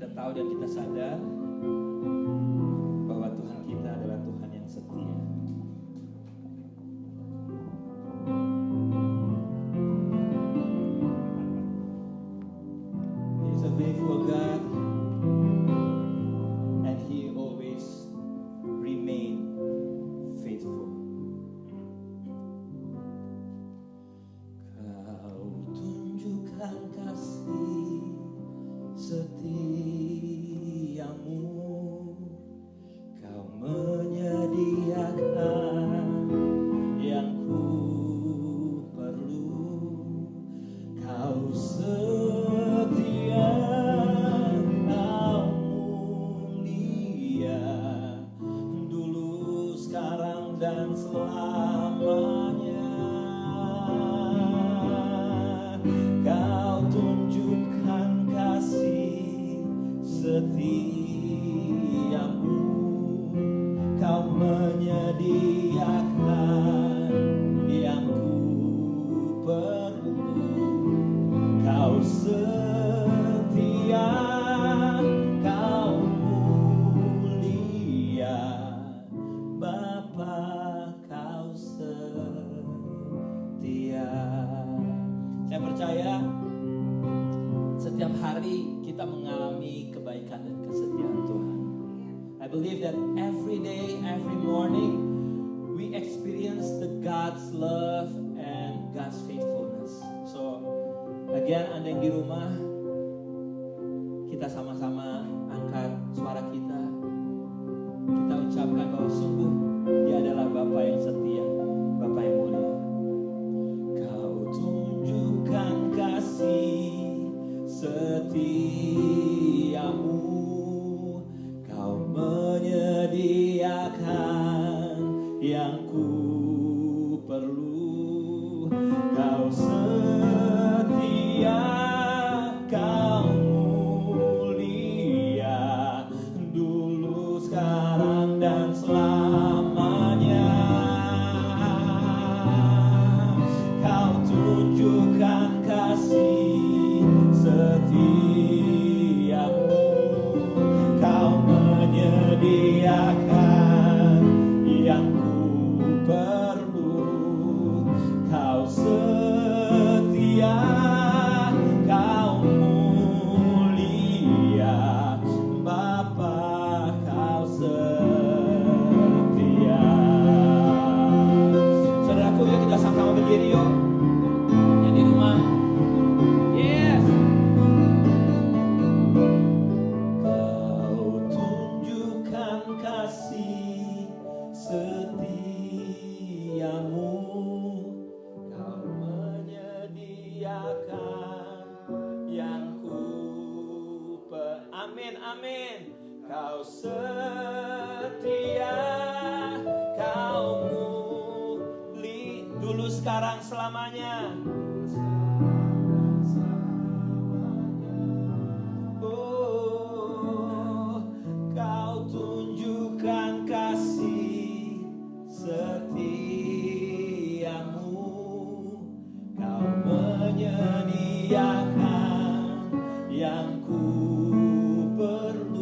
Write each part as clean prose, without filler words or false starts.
Kita tahu dan kita sadar bahwa Tuhan kita adalah Tuhan yang setia. He is a faithful God, and He always remain faithful. Kau tunjukkan kasih setiamu, Kau menyediakan yang ku perlu. Kau setia, Kau mulia, dulu, sekarang, dan selamanya. Kau tunjukkan kasih setiamu, Kau menyediakan yang ku perlu. Kau setia, Kau mulia, Bapa, Kau setia. Saya percaya setiap hari kita mengalami kebaikan dan kesetiaan Tuhan. I believe that every day, every morning, we experience the God's love and God's faithfulness. So, again, Anda yang di rumah, kita sama-sama angkat suara kita. Kita ucapkan bahwa sungguh Dia adalah Bapa yang setia, Bapa yang mulia. Kau tunjukkan kasih setiamu, Kau menyediakan yang ku perlu. Kau setia, Kau mulia, dulu, sekarang, dan selamanya. Kau tunjukkan kasih setiamu, Kau menyediakan yang ku perlu. Kau setia, Kau mulia, Bapa, Kau setia. Saudaraku, yuk kita sama-sama berdiri yuk. Yang di rumah, yes. Kau tunjukkan kasih setiamu, Kau menyediakan yang ku amin, amin. Kau setia, Kau muli, dulu, sekarang, selamanya. Oh, Kau tunjukkan kasih setiamu, Kau menyediakan yang ku perlu.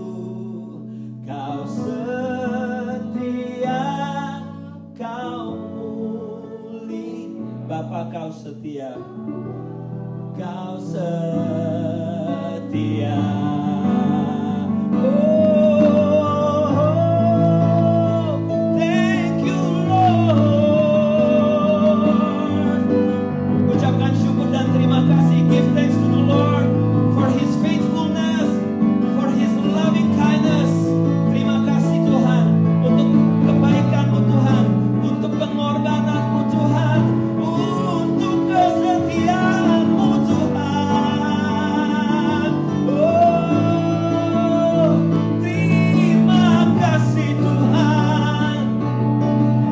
Kau setia, Kau muli, Bapa, Kau setia, Kau setia. Thank you, Lord. Ucapkan syukur dan terima kasih. Give thanks to the Lord for His faithfulness, for His loving kindness. Terima kasih Tuhan untuk kebaikan-Mu Tuhan, untuk pengorbanan-Mu Tuhan, untuk kesetiaan-Mu Tuhan. Oh, terima kasih Tuhan.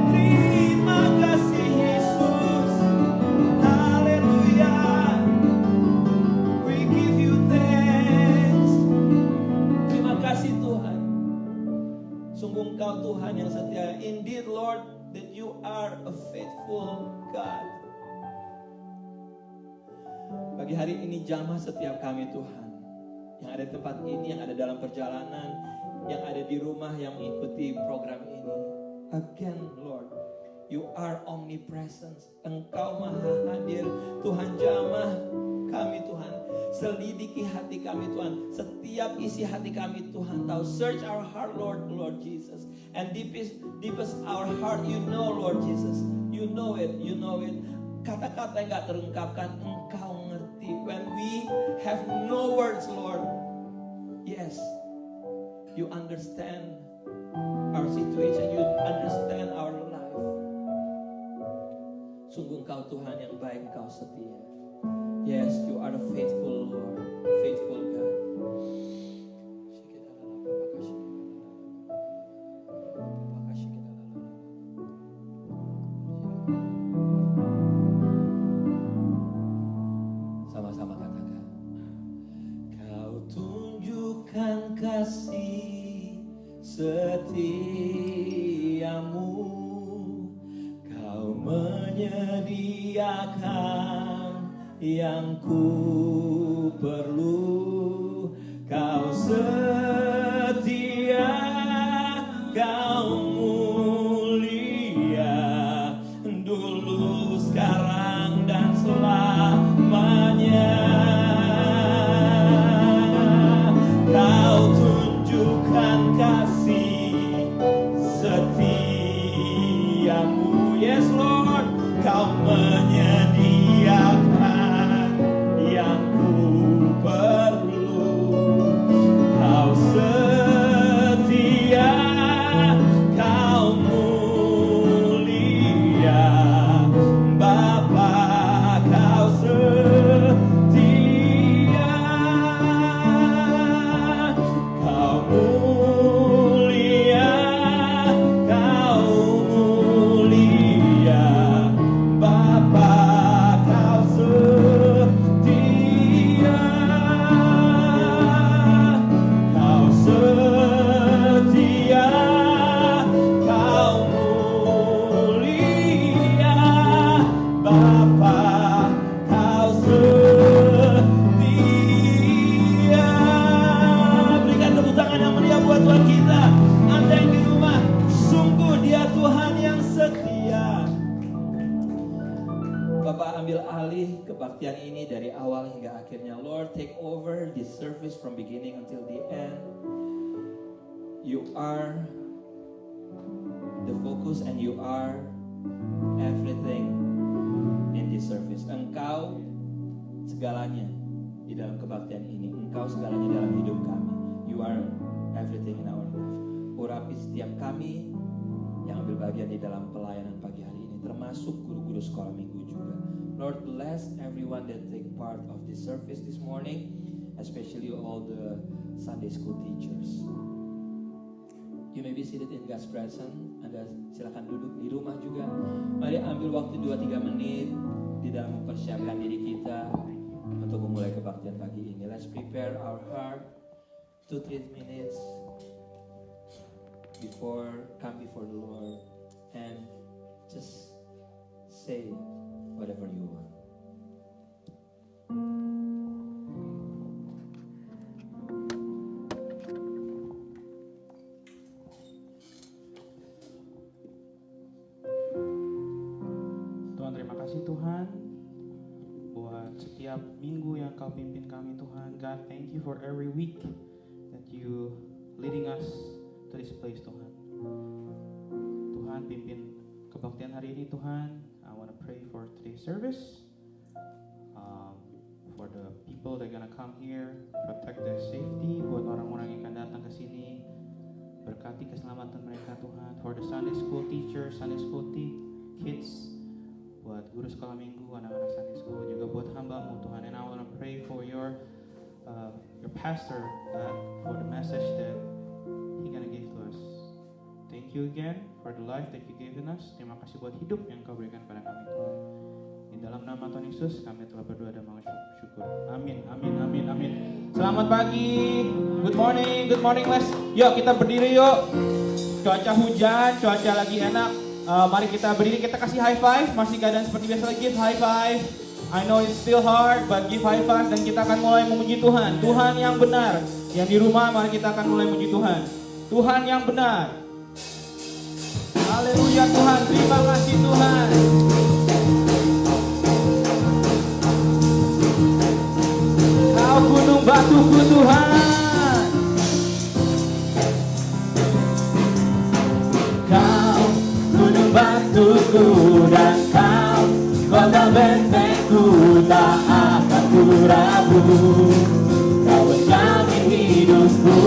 Terima kasih Yesus. Haleluya. We give you thanks. Terima kasih Tuhan. Sungguh Engkau Tuhan yang setia. Indeed Lord, that you are a faithful God. Pagi hari ini jamah setiap kami Tuhan. yang ada di tempat ini, yang ada dalam perjalanan, yang ada di rumah, yang mengikuti program ini. Again, Lord, You are omnipresent. Engkau maha hadir. Tuhan, jamah kami Tuhan. Selidiki hati kami Tuhan. Setiap isi hati kami Tuhan tahu. Search our heart, Lord Jesus. And deepest our heart, You know, Lord Jesus. You know it. Kata-kata yang gak terungkapkan, Engkau ngerti. When we have no words, Lord, yes, You understand our situation. You understand our life. Sungguh Engkau Tuhan yang baik, Engkau setia. Yes, You are the faithful Lord, faithful God. Sama-sama katakan. Kau tunjukkan kasih setiamu. Kau menyediakan yang ku perlu. Kau setia, Kau mulia, dulu, sekarang, dan selamanya. Kau tunjukkan kasih setiamu. Yes Lord, Kau menyediakan yang ku perlu. Kau setia, Kau mulia, Bapa, Kau setia. Kau mulia, Kau mulia, Bapa, Kau setia. Kau setia, Kau mulia, Bapa, Kau setia. Berikan tepuk tangan yang meriah buat Tuhan kita. Anda yang di rumah, sungguh Dia Tuhan yang setia. Bapak, ambil alih kebaktian ini dari awal hingga akhirnya. Lord, take over this service from beginning until the end. You are the focus and You are everything in this service. Engkau segalanya di dalam kebaktian ini. Engkau segalanya dalam hidup kami. You are everything in our life. Urapi setiap kami yang ambil bagian di dalam pelayanan pagi hari ini, termasuk guru-guru sekolah minggu juga. Lord, bless everyone that take part of this service this morning, especially all the Sunday school teachers. You may be seated in God's presence. Anda silakan duduk di rumah juga. Mari ambil waktu 2-3 menit di dalam mempersiapkan diri kita untuk memulai kebaktian pagi ini. Let's prepare our heart 2-3 minutes come before the Lord and just say whatever you want. Tuhan, terima kasih Tuhan buat setiap minggu yang Kau pimpin kami Tuhan. God, thank You for every week that You leading us to this place Tuhan. Tuhan, pimpin kebaktian hari ini Tuhan. I want to pray for today's service, for the people that are gonna come here, protect their safety, buat orang-orang yang akan datang ke sini, berkati keselamatan mereka Tuhan. For the Sunday school teachers, Sunday school kids, buat guru sekolah minggu, anak-anak Sunday school, juga buat hamba-Mu Tuhan. And I want to pray for your pastor, for the message that he gonna give to us. Thank You again for the life that You given us. Terima kasih buat hidup yang Kau berikan pada kami Tuhan. Di dalam nama Tuhan Yesus kami telah berdoa dan mengucap syukur. Amin, amin, amin, amin. Selamat pagi, good morning Les. Yuk kita berdiri yuk. Cuaca hujan, cuaca lagi enak. Mari kita berdiri, kita kasih high five. Masih keadaan seperti biasa lagi, high five. I know it's still hard, but give high five dan kita akan mulai memuji Tuhan. Tuhan yang benar. Yang di rumah, mari kita akan mulai memuji Tuhan. Tuhan yang benar. Haleluya Tuhan, terima kasih Tuhan. Kau gunung batuku Tuhan. Kau gunung batuku dan kau kota bentengku, tak akan ku ragu. Kau menjamin hidupku.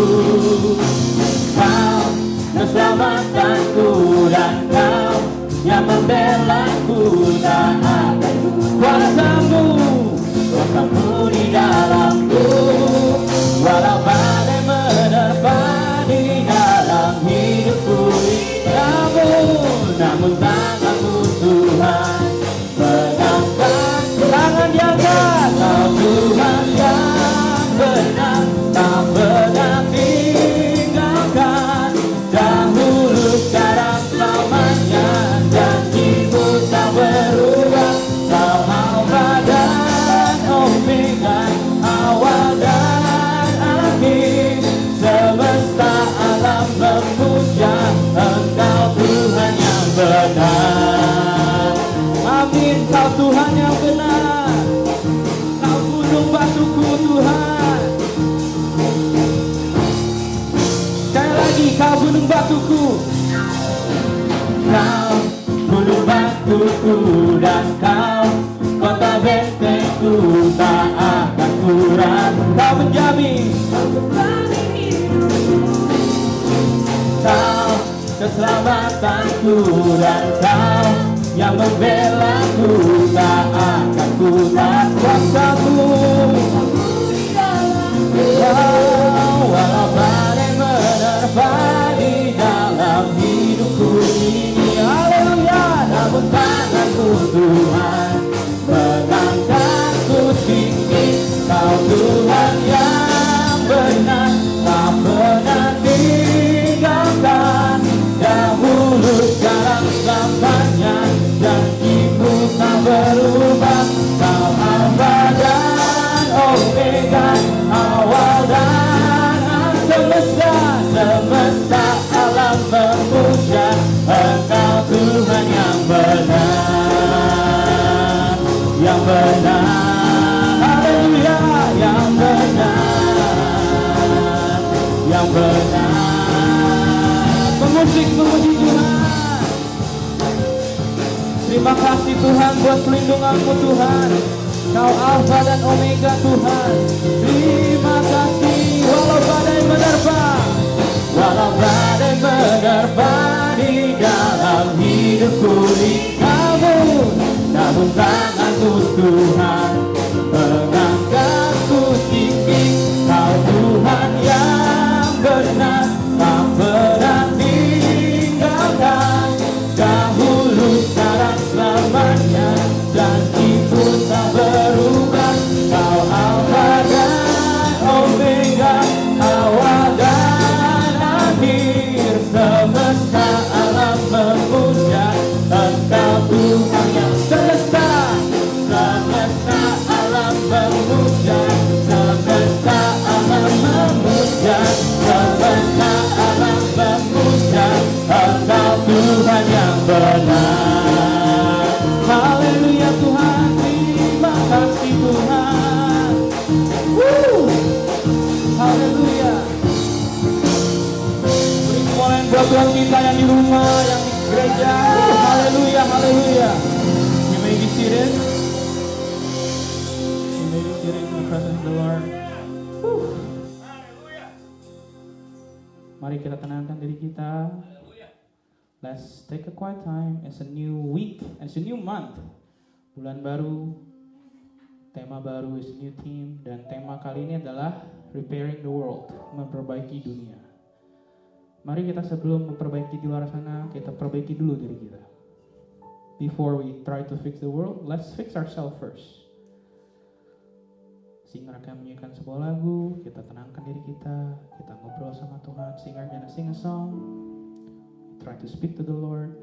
Kau keselamatanku dan kau yang membelaku, tak akan ku kuasamu di dalamku. Walau badai menerpa di dalam hidupku, namun tanganmu Tuhan pegangkan. Tangan yang kau Tuhan yang benar, tak pernah tinggalkan. Dahulu sekarang selamanya, janjimu tak berubah. Kau Alfa dan Omega, awal dan akhir. Semesta alam memuja Engkau Tuhan yang benar. Amin, Kau Tuhan yang benar. Kau gunung batuku Tuhan. Sekali lagi, Kau gunung batuku. Kau gunung batuku dan kau kota bentengku, tak akan ku ragu. Kau menjamin. Kau keselamatanku dan kau yang membelaku, tak akan ku tak kuasamu. Walau badai menerpa di dalam hidupku ini, haleluya, namun tanganku Tuhan pegangkanku tinggi. Kau Tuhan yang benar, tak pernah tinggalkan. Dahulu sekarang selamanya, janjimu tak berubah. Kau Alfa dan Omega, awal dan akhir. Semesta alam memuja Engkau Tuhan yang benar, yang benar, haleluya, yang benar, yang benar. Pemusik memuji Tuhan. Terima kasih Tuhan buat pelindungan-Mu Tuhan. Kau Alfa dan Omega Tuhan. Terima kasih. Walau badai menerpa, walau badai menerpa di dalam hidupku ini, namun tanganku Tuhan pegangkanku tinggi. Kau Tuhan yang benar, tak pernah tinggalkan. Dahulu sekarang selamanya, janjimu tak berubah. Kau Alfa dan Omega, awal dan akhir. Semesta alam memuja Engkau Tuhan yang semesta. Semesta alam memuja, semesta alam memuja, semesta alam memuja Engkau Tuhan yang benar. Haleluya Tuhan, terima kasih Tuhan. Haleluya. Beri kemuliaan buat Tuhan kita yang di rumah, yang di gereja. Haleluya, haleluya. You may be seated. You may be seated in the presence of the Lord. Mari kita tenangkan diri kita. Let's take a quiet time. It's a new week. It's a new month. Bulan baru. Tema baru is a new theme. Dan tema kali ini adalah repairing the world. Memperbaiki dunia. Mari kita sebelum memperbaiki di luar sana, kita perbaiki dulu diri kita. Before we try to fix the world, let's fix ourselves first. Singer akan menyanyikan sebuah lagu, kita tenangkan diri kita ngobrol sama Tuhan. Singer gonna sing a song, try to speak to the Lord.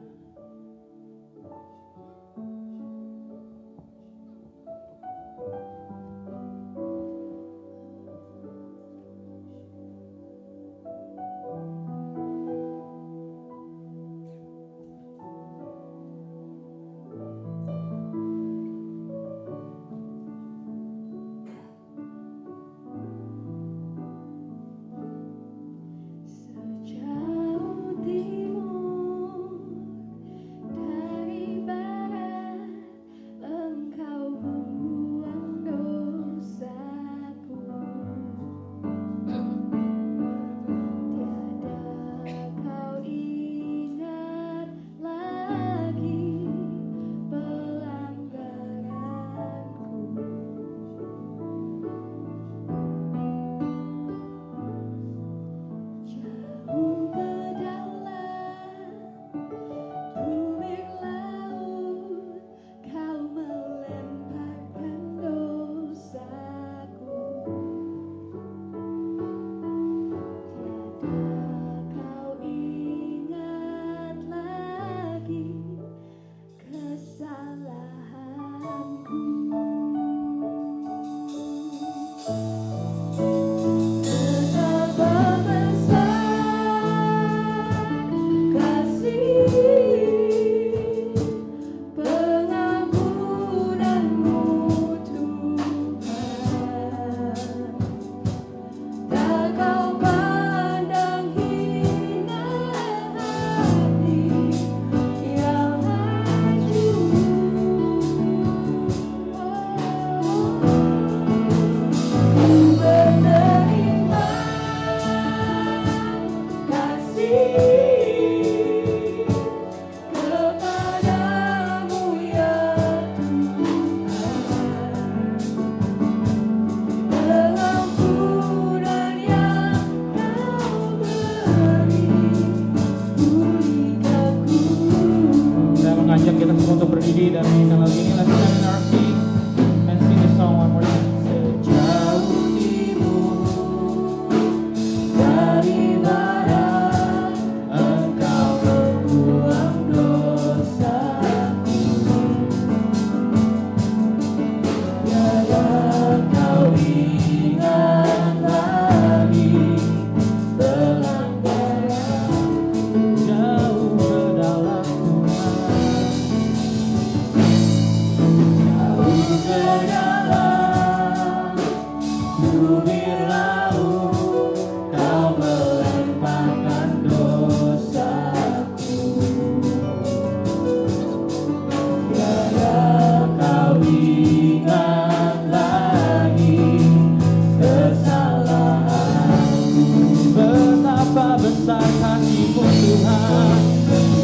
Tuhan,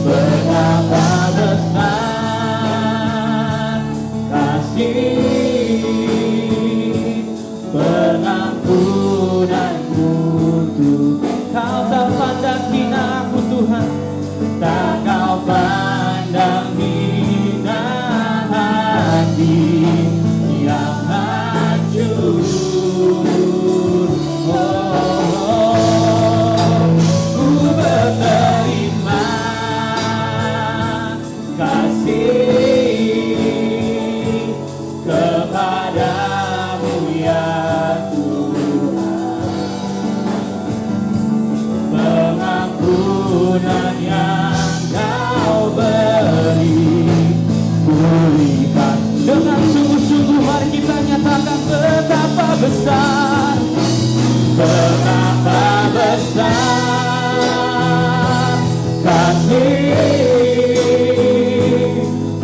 betapa besar kasih pengampunanmu Tuhan. Kau tak pandang hina aku Tuhan, tak kau pandang hina hati yang hancur. Ku berterima kasih kepadamu ya Tuhan, pengampunan yang kau beri, pulihkan. Dengan sungguh-sungguh mari kita nyatakan betapa besar, betapa besar kasih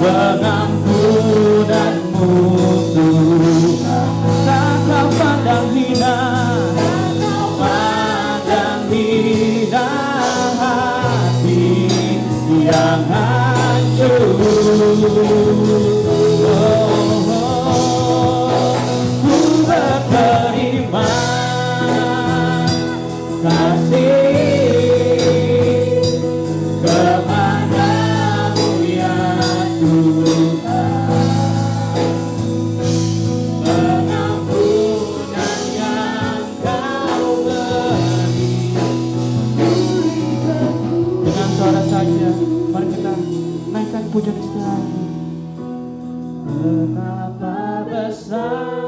pengampunanmu Tuhan. Tak kau pandang hina, pandang hina hati yang hancur. Ku berterima kasih kepadamu ya Tuhan, pengampunan yang kau beri. Dengan suara saja, mari kita naikkan pujian istilah. Betapa besar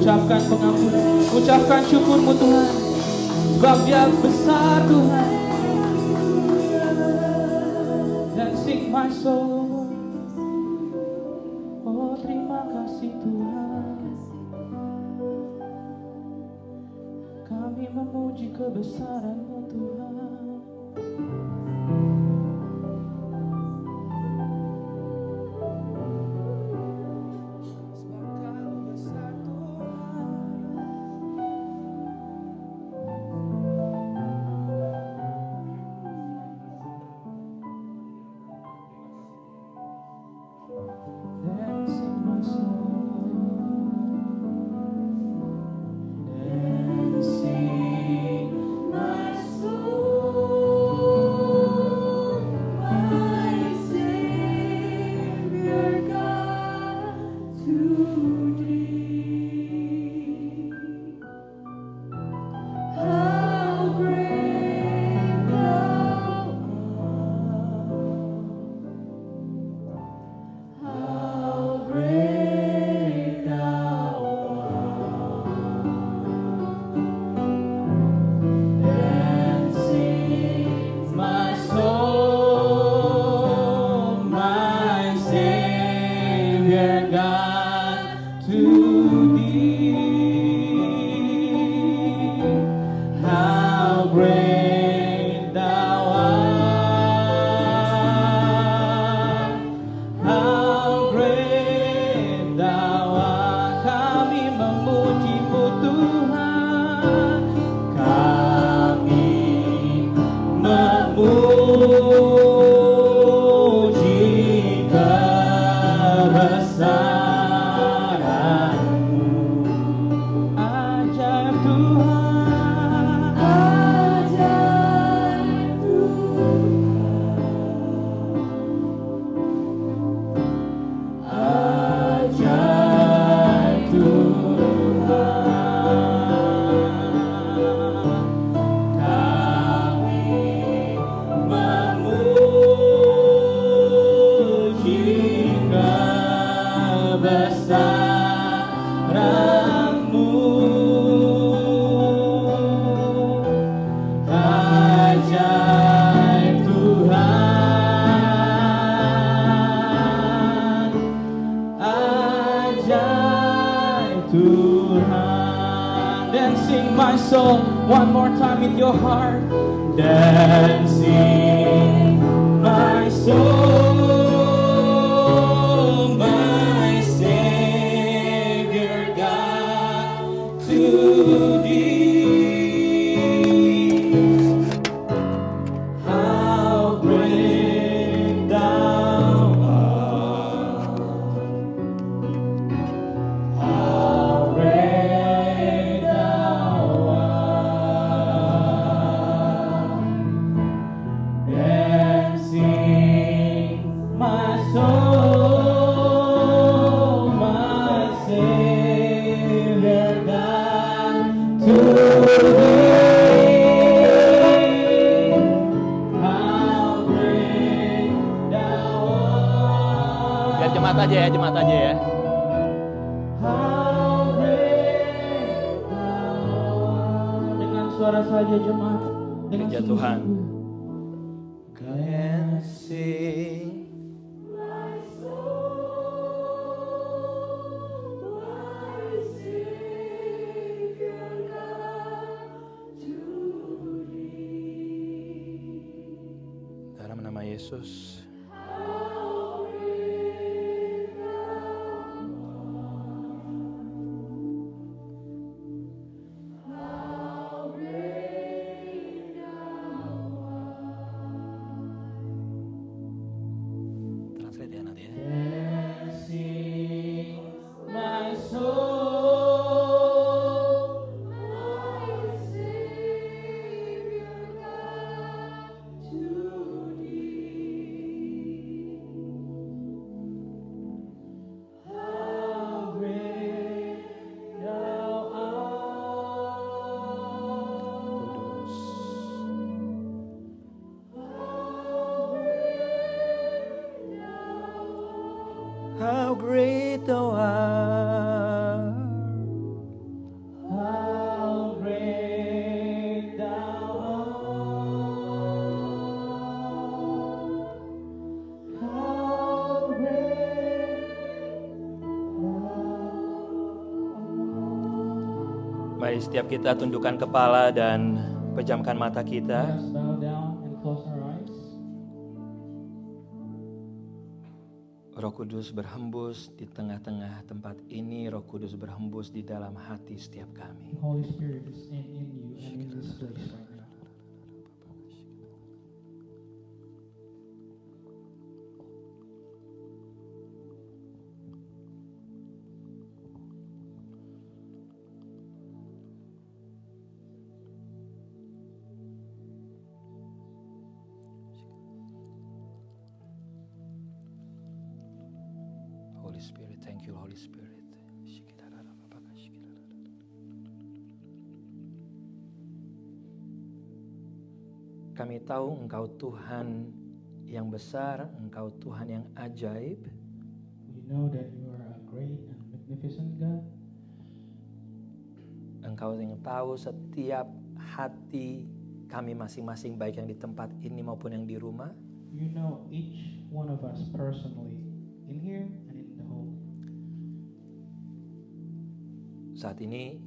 ucapkan pengampunan, ucapkan syukurmu Tuhan, sebab Dia besar Tuhan. Dan sing my soul, oh terima kasih Tuhan, kami memuji kebesaran-Mu Tuhan. Dancing my soul. my soul. One more time with your heart. Dancing, my soul, my Savior God, to thee. How great thou art. How great thou art. Dancing, my soul, my Savior God, to thee. How great thou art. Biar jemaat aja ya, jemaat aja ya. How great thou art. Dengan suara saja jemaat. Dengan Gereja Tuhan. Dancing. Dalam nama Yesus. Translate ya nanti ya. Dancing, my soul, my Savior God, to thee. How great thou art. How great thou art. How great thou art. How great Mari setiap kita tundukkan kepala dan pejamkan mata kita. Let us bow down and close our eyes. Roh Kudus berhembus di tengah-tengah tempat ini. Roh Kudus berhembus di dalam hati setiap kami. The Holy Spirit is in you and in this place right now. Holy Spirit, thank you Holy Spirit. Kami tahu Engkau Tuhan yang besar, Engkau Tuhan yang ajaib. We know that you are a great and magnificent God. Engkau yang tahu setiap hati kami masing-masing, baik yang di tempat ini maupun yang di rumah. You know each one of us personally, in here and in the home. Saat ini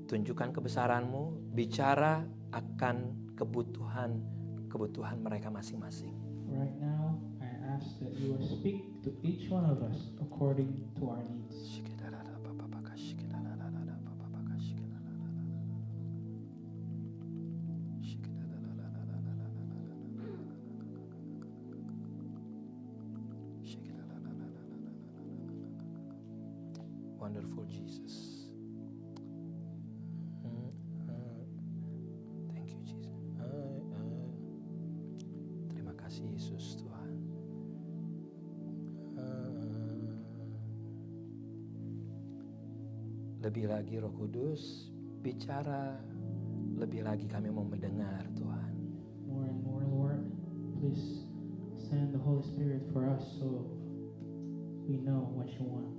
tunjukkan kebesaran-Mu, bicara akan kebutuhan mereka masing-masing. Right now, I ask that you will speak to each one of us according to our needs. Wonderful Jesus. Thank you Jesus. Terima kasih Yesus Tuhan. Lebih lagi Roh Kudus bicara, lebih lagi kami mau mendengar Tuhan. More and more, Lord, please send the Holy Spirit for us so we know what you want.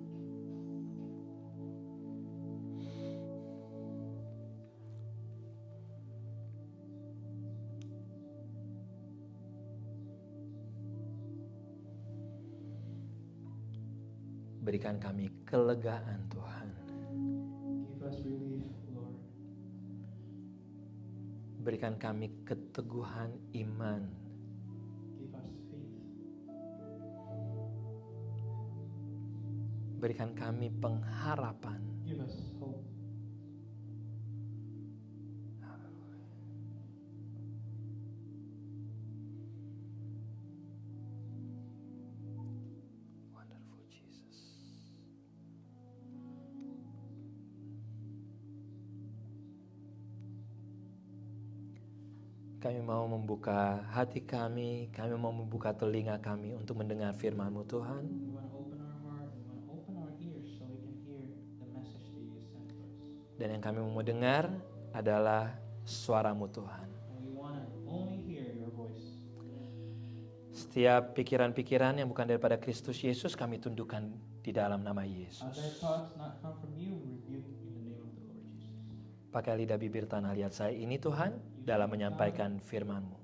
Berikan kami kelegaan Tuhan. Give us relief, Lord. Berikan kami keteguhan iman. Give us faith. Berikan kami pengharapan. Give us hope. Wonderful Jesus. Kami mau membuka hati kami mau membuka telinga kami untuk mendengar firman-Mu Tuhan. We want to open our heart. We want to open our ears so we can hear the message that you sent to us. Dan yang kami mau dengar adalah suara-Mu Tuhan. And we want to only hear your voice. Setiap pikiran-pikiran yang bukan daripada Kristus Yesus kami tundukkan di dalam nama Yesus. Other thoughts not come from you, we rebuke in the name of the Lord Jesus. Pakai lidah bibir tanah liat saya ini Tuhan dalam menyampaikan firman-Mu.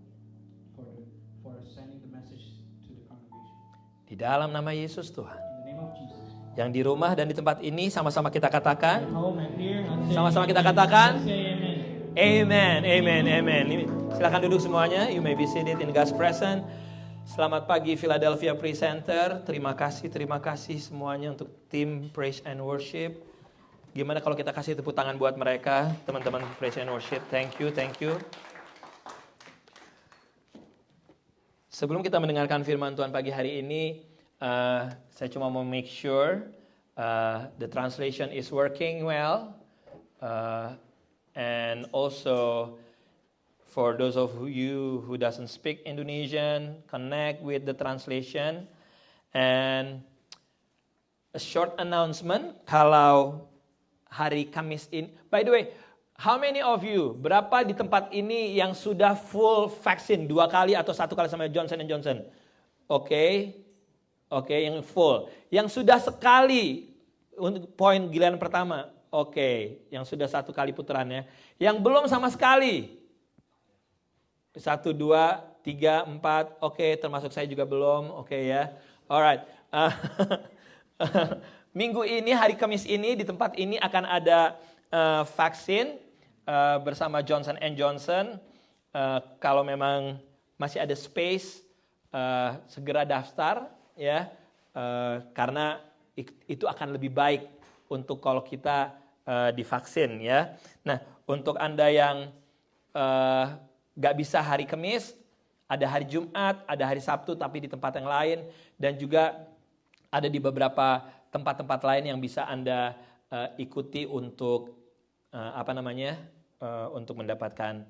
For sending the message to the congregation. Di dalam nama Yesus Tuhan. In the name of Jesus. Yang di rumah dan di tempat ini sama-sama kita katakan. At home and here, let's say Sama-sama kita amen. katakan. Let's say amen. Amen, amen, amen. Silakan duduk semuanya. You may be seated in God's presence. Selamat pagi Philadelphia Presenter. Terima kasih semuanya untuk tim Praise and Worship. Gimana kalau kita kasih tepuk tangan buat mereka, teman-teman Praise and Worship. Thank you. Sebelum kita mendengarkan firman Tuhan pagi hari ini, saya cuma mau make sure the translation is working well. And also for those of you who doesn't speak Indonesian, connect with the translation. And a short announcement, kalau hari Kamis ini, by the way, how many of you, berapa di tempat ini yang sudah full vaksin 2 kali atau 1 kali sama Johnson & Johnson? Oke, yang full. Yang sudah sekali, untuk poin giliran pertama, oke, yang sudah 1 kali putarannya. Yang belum sama sekali, 1, 2, 3, 4, oke, termasuk saya juga belum, oke ya. Alright, minggu ini, hari Kamis ini, di tempat ini akan ada vaksin bersama Johnson & Johnson. Kalau memang masih ada space, segera daftar ya, karena itu akan lebih baik untuk kalau kita divaksin ya. Nah, untuk Anda yang gak bisa hari Kamis, ada hari Jumat, ada hari Sabtu tapi di tempat yang lain, dan juga ada di beberapa tempat-tempat lain yang bisa Anda ikuti untuk untuk mendapatkan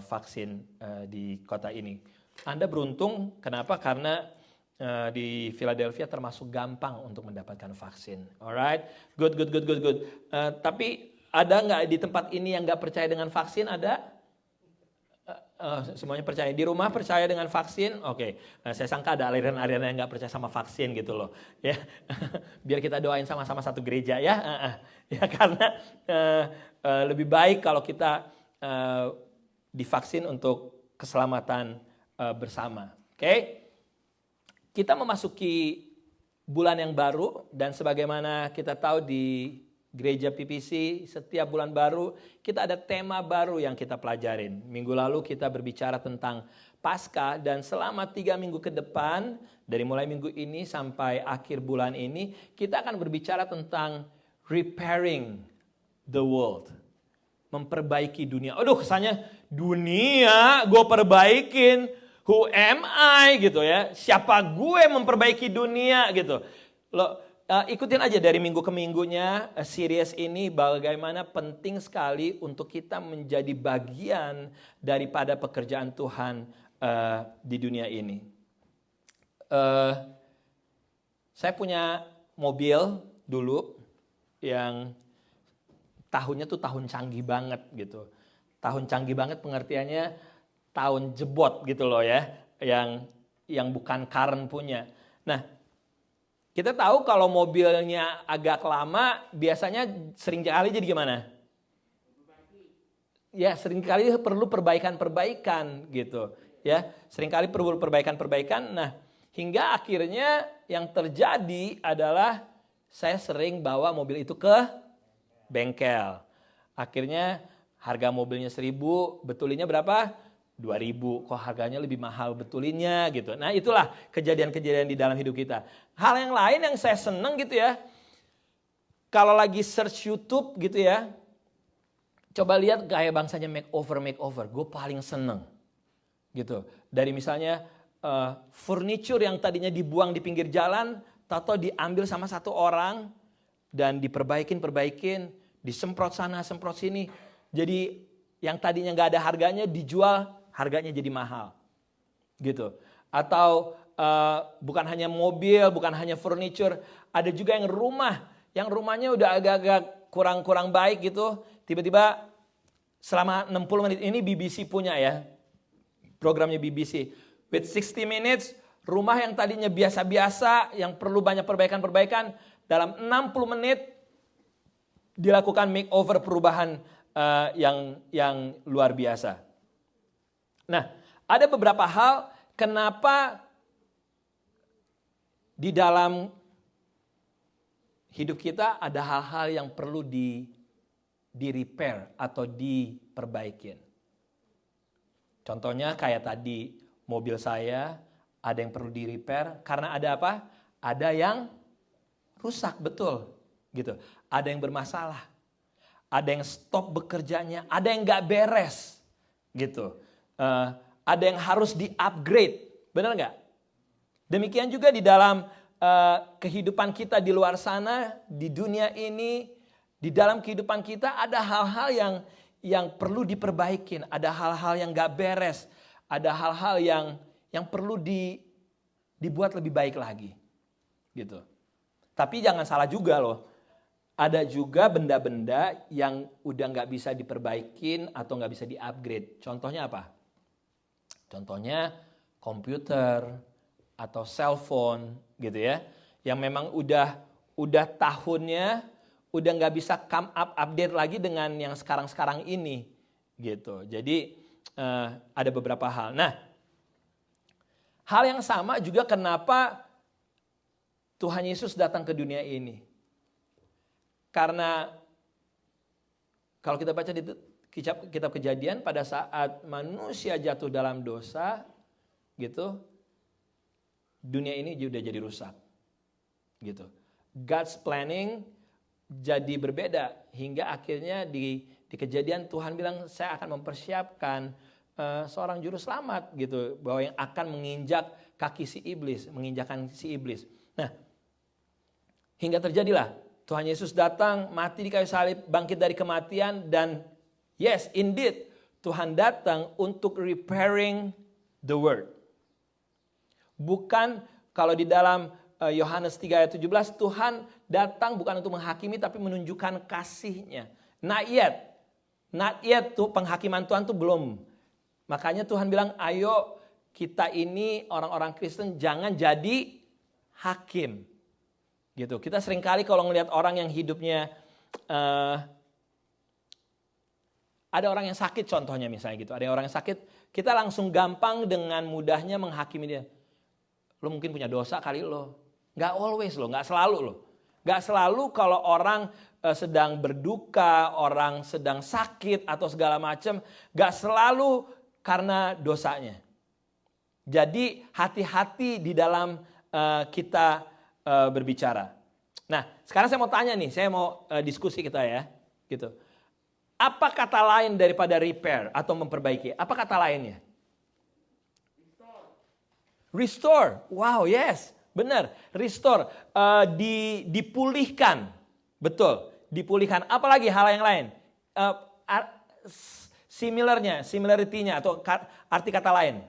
vaksin di kota ini. Anda beruntung, kenapa? Karena di Philadelphia termasuk gampang untuk mendapatkan vaksin. Alright, good. Tapi ada nggak di tempat ini yang nggak percaya dengan vaksin? Ada? Semuanya percaya. Di rumah percaya dengan vaksin? Oke. Nah, saya sangka ada aliran-aliran yang nggak percaya sama vaksin gitu loh. Ya, biar kita doain sama-sama satu gereja ya. Ya karena lebih baik kalau kita divaksin untuk keselamatan bersama. Oke? Kita memasuki bulan yang baru dan sebagaimana kita tahu di Gereja PPC, setiap bulan baru kita ada tema baru yang kita pelajarin. Minggu lalu kita berbicara tentang Paskah dan selama 3 minggu ke depan, dari mulai minggu ini sampai akhir bulan ini, kita akan berbicara tentang repairing the world. Memperbaiki dunia. Aduh, kesannya dunia gue perbaikin. Who am I gitu ya? Siapa gue memperbaiki dunia gitu. Lo ikutin aja dari minggu ke minggunya series ini, bagaimana penting sekali untuk kita menjadi bagian daripada pekerjaan Tuhan di dunia ini. Saya punya mobil dulu yang tahunnya tuh tahun canggih banget gitu. Tahun canggih banget pengertiannya tahun jebot gitu loh ya, yang bukan current punya. Nah, kita tahu kalau mobilnya agak lama, biasanya sering kali jadi gimana? Ya, sering kali perlu perbaikan-perbaikan gitu. Ya, sering kali perlu perbaikan-perbaikan. Nah, hingga akhirnya yang terjadi adalah saya sering bawa mobil itu ke bengkel. Akhirnya Harga mobilnya 1.000, betulinnya berapa? 2.000. Kok harganya lebih mahal betulinnya gitu. Nah itulah kejadian-kejadian di dalam hidup kita. Hal yang lain yang saya seneng gitu ya. Kalau lagi search YouTube gitu ya. Coba lihat gaya bangsanya makeover. Gue paling seneng gitu. Dari misalnya furniture yang tadinya dibuang di pinggir jalan. Tato diambil sama satu orang. Dan diperbaikin. Disemprot sana, semprot sini. Jadi yang tadinya gak ada harganya dijual, harganya jadi mahal. Gitu. Atau bukan hanya mobil, bukan hanya furniture, ada juga yang rumahnya udah agak-agak kurang baik gitu. Tiba-tiba selama 60 menit, ini BBC punya ya, programnya BBC. With 60 minutes, rumah yang tadinya biasa-biasa, yang perlu banyak perbaikan, dalam 60 menit dilakukan makeover, perubahan yang luar biasa. Nah, ada beberapa hal kenapa di dalam hidup kita ada hal-hal yang perlu di repair atau diperbaikin. Contohnya kayak tadi mobil saya ada yang perlu di repair karena ada apa? Ada yang rusak, betul gitu. Ada yang bermasalah. Ada yang stop bekerjanya, ada yang gak beres gitu. Ada yang harus di-upgrade, benar gak? Demikian juga di dalam kehidupan kita di luar sana, di dunia ini, di dalam kehidupan kita ada hal-hal yang perlu diperbaikin, ada hal-hal yang gak beres, ada hal-hal yang perlu dibuat lebih baik lagi. Gitu. Tapi jangan salah juga loh. Ada juga benda-benda yang udah nggak bisa diperbaikin atau nggak bisa di-upgrade. Contohnya apa? Contohnya komputer atau cellphone gitu ya. Yang memang udah tahunnya udah nggak bisa come up update lagi dengan yang sekarang ini gitu. Jadi ada beberapa hal. Nah, hal yang sama juga kenapa Tuhan Yesus datang ke dunia ini. Karena kalau kita baca di kitab Kejadian, pada saat manusia jatuh dalam dosa gitu, dunia ini sudah jadi rusak. Gitu. God's planning jadi berbeda hingga akhirnya di Kejadian Tuhan bilang saya akan mempersiapkan seorang juru selamat gitu, bahwa yang akan menginjakkan si iblis. Nah, hingga terjadilah Tuhan Yesus datang, mati di kayu salib, bangkit dari kematian, dan yes, indeed, Tuhan datang untuk repairing the world. Bukan kalau di dalam Yohanes 3 ayat 17, Tuhan datang bukan untuk menghakimi, tapi menunjukkan kasih-Nya. Not yet tuh penghakiman Tuhan tuh belum. Makanya Tuhan bilang, ayo kita ini orang-orang Kristen jangan jadi hakim. Gitu. Kita seringkali kalau ngelihat orang yang hidupnya ada orang yang sakit contohnya misalnya gitu. Ada orang yang sakit, kita langsung gampang dengan mudahnya menghakimi dia. Lo mungkin punya dosa kali lo. Gak always lo, gak selalu lo. Gak selalu kalau orang sedang berduka, orang sedang sakit atau segala macam, gak selalu karena dosanya. Jadi hati-hati di dalam kita berbicara. Nah, sekarang saya mau tanya nih, saya mau diskusi kita ya, gitu. Apa kata lain daripada repair atau memperbaiki? Apa kata lainnya? Restore. Wow, yes, benar. Restore, dipulihkan, betul, dipulihkan. Apalagi hal yang lain? Similarity-nya atau arti kata lain?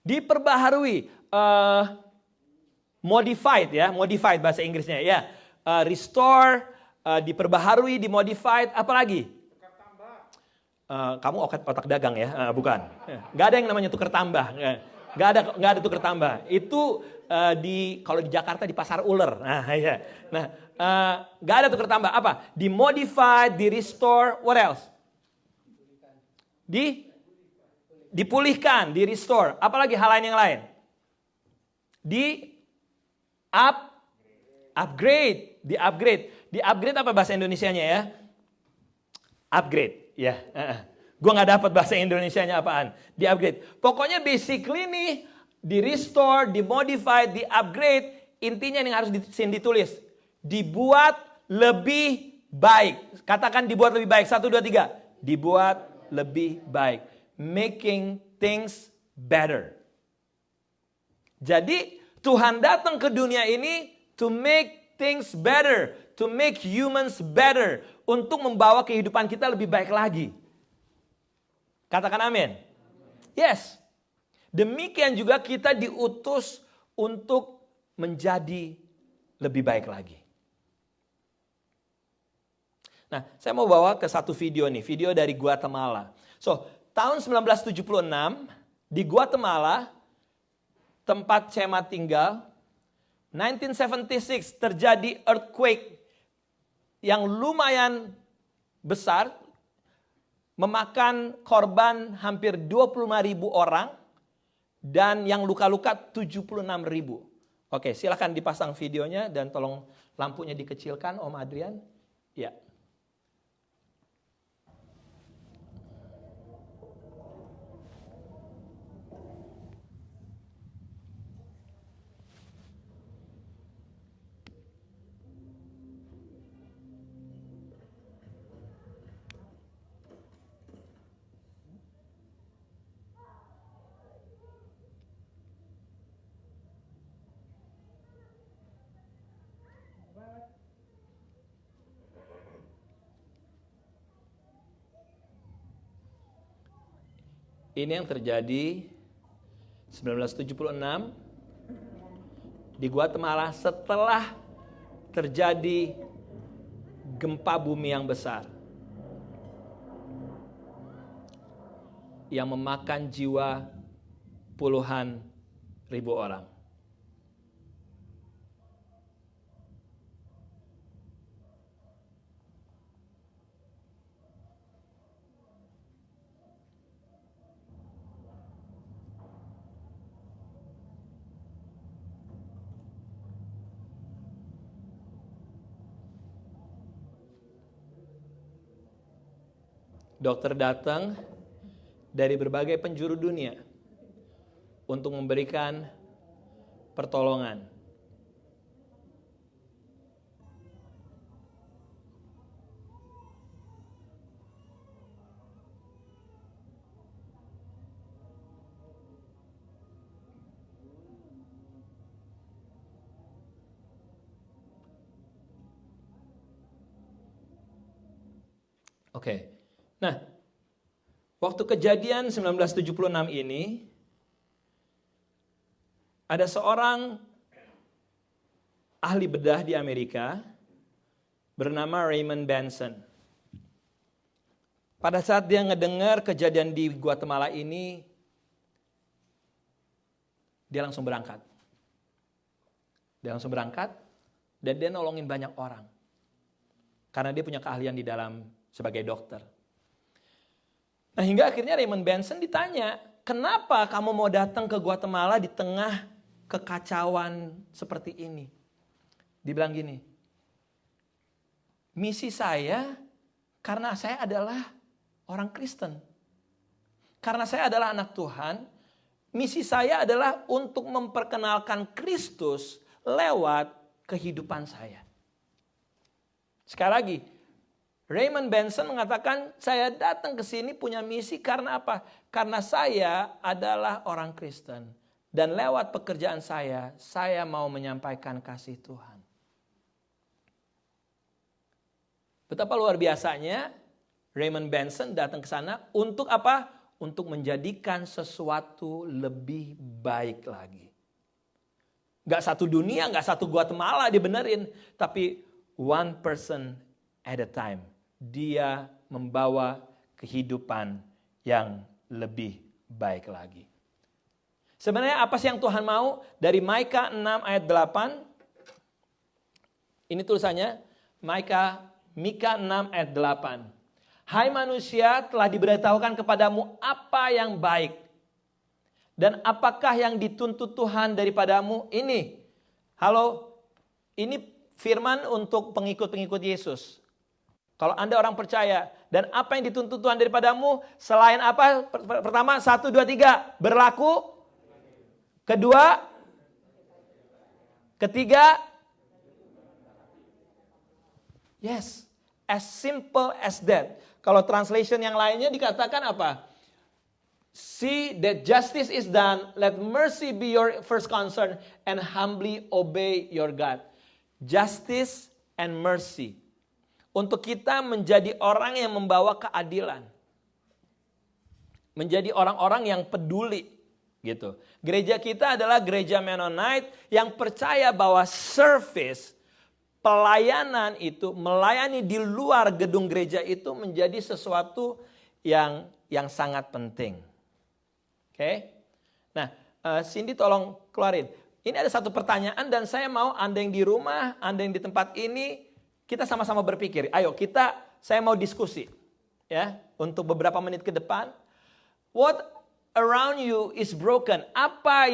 Diperbaharui. Modified bahasa Inggrisnya ya. Restore, diperbaharui, dimodified, apa lagi? Tukar tambah. Kamu otak dagang ya? Bukan. Gak ada yang namanya tukar tambah. Gak ada tukar tambah. Itu kalau di Jakarta di pasar ular. Gak ada tukar tambah. Apa? Dimodified, di-restore, what else? Dipulihkan, di-restore. Apalagi hal lain yang lain? Upgrade. Di-upgrade apa bahasa Indonesianya ya? Upgrade, ya. Gue nggak dapat bahasa Indonesianya apaan. Di upgrade. Pokoknya basically nih, di restore, di modify, di upgrade. Intinya yang harus ditulis. Dibuat lebih baik. Katakan dibuat lebih baik. 1, 2, 3. Dibuat lebih baik. Making things better. Jadi Tuhan datang ke dunia ini to make things better. To make humans better. Untuk membawa kehidupan kita lebih baik lagi. Katakan amin. Yes. Demikian juga kita diutus untuk menjadi lebih baik lagi. Nah, saya mau bawa ke satu video nih, video dari Guatemala. So, tahun 1976 di Guatemala, tempat Chema tinggal, 1976 terjadi earthquake yang lumayan besar, memakan korban hampir 25.000 orang, dan yang luka-luka 76.000. Oke, silakan dipasang videonya dan tolong lampunya dikecilkan, Om Adrian. Ya. Ini yang terjadi 1976 di Guatemala setelah terjadi gempa bumi yang besar yang memakan jiwa puluhan ribu orang. Dokter datang dari berbagai penjuru dunia untuk memberikan pertolongan. Oke. Nah, waktu kejadian 1976 ini, ada seorang ahli bedah di Amerika bernama Raymond Benson. Pada saat dia ngedengar kejadian di Guatemala ini, dia langsung berangkat. Dan dia nolongin banyak orang. Karena dia punya keahlian di dalam sebagai dokter. Nah, hingga akhirnya Raymond Benson ditanya, kenapa kamu mau datang ke Guatemala di tengah kekacauan seperti ini? Dibilang gini, misi saya karena saya adalah orang Kristen. Karena saya adalah anak Tuhan, misi saya adalah untuk memperkenalkan Kristus lewat kehidupan saya. Sekali lagi, Raymond Benson mengatakan, saya datang ke sini punya misi karena apa? Karena saya adalah orang Kristen. Dan lewat pekerjaan saya mau menyampaikan kasih Tuhan. Betapa luar biasanya Raymond Benson datang ke sana untuk apa? Untuk menjadikan sesuatu lebih baik lagi. Gak satu dunia, gak satu Guatemala dibenerin. Tapi one person at a time. Dia membawa kehidupan yang lebih baik lagi. Sebenarnya apa sih yang Tuhan mau? Dari Mika 6 ayat 8. Ini tulisannya, Mika 6 ayat 8. Hai manusia, telah diberitahukan kepadamu apa yang baik. Dan apakah yang dituntut Tuhan daripadamu? Ini. Halo, ini firman untuk pengikut-pengikut Yesus. Kalau Anda orang percaya. Dan apa yang dituntut Tuhan daripadamu selain apa? Pertama, 1, 2, 3. Berlaku. Kedua. Ketiga. Yes. As simple as that. Kalau translation yang lainnya dikatakan apa? See that justice is done. Let mercy be your first concern. And humbly obey your God. Justice and mercy. Untuk kita menjadi orang yang membawa keadilan. Menjadi orang-orang yang peduli. Gitu. Gereja kita adalah gereja Mennonite yang percaya bahwa service, pelayanan itu, melayani di luar gedung gereja itu menjadi sesuatu yang sangat penting. Oke? Nah, Cindy tolong keluarin. Ini ada satu pertanyaan dan saya mau Anda yang di rumah, Anda yang di tempat ini, kita sama-sama berpikir. Ayo saya mau diskusi. Ya, untuk beberapa menit ke depan. What around you is broken? Apa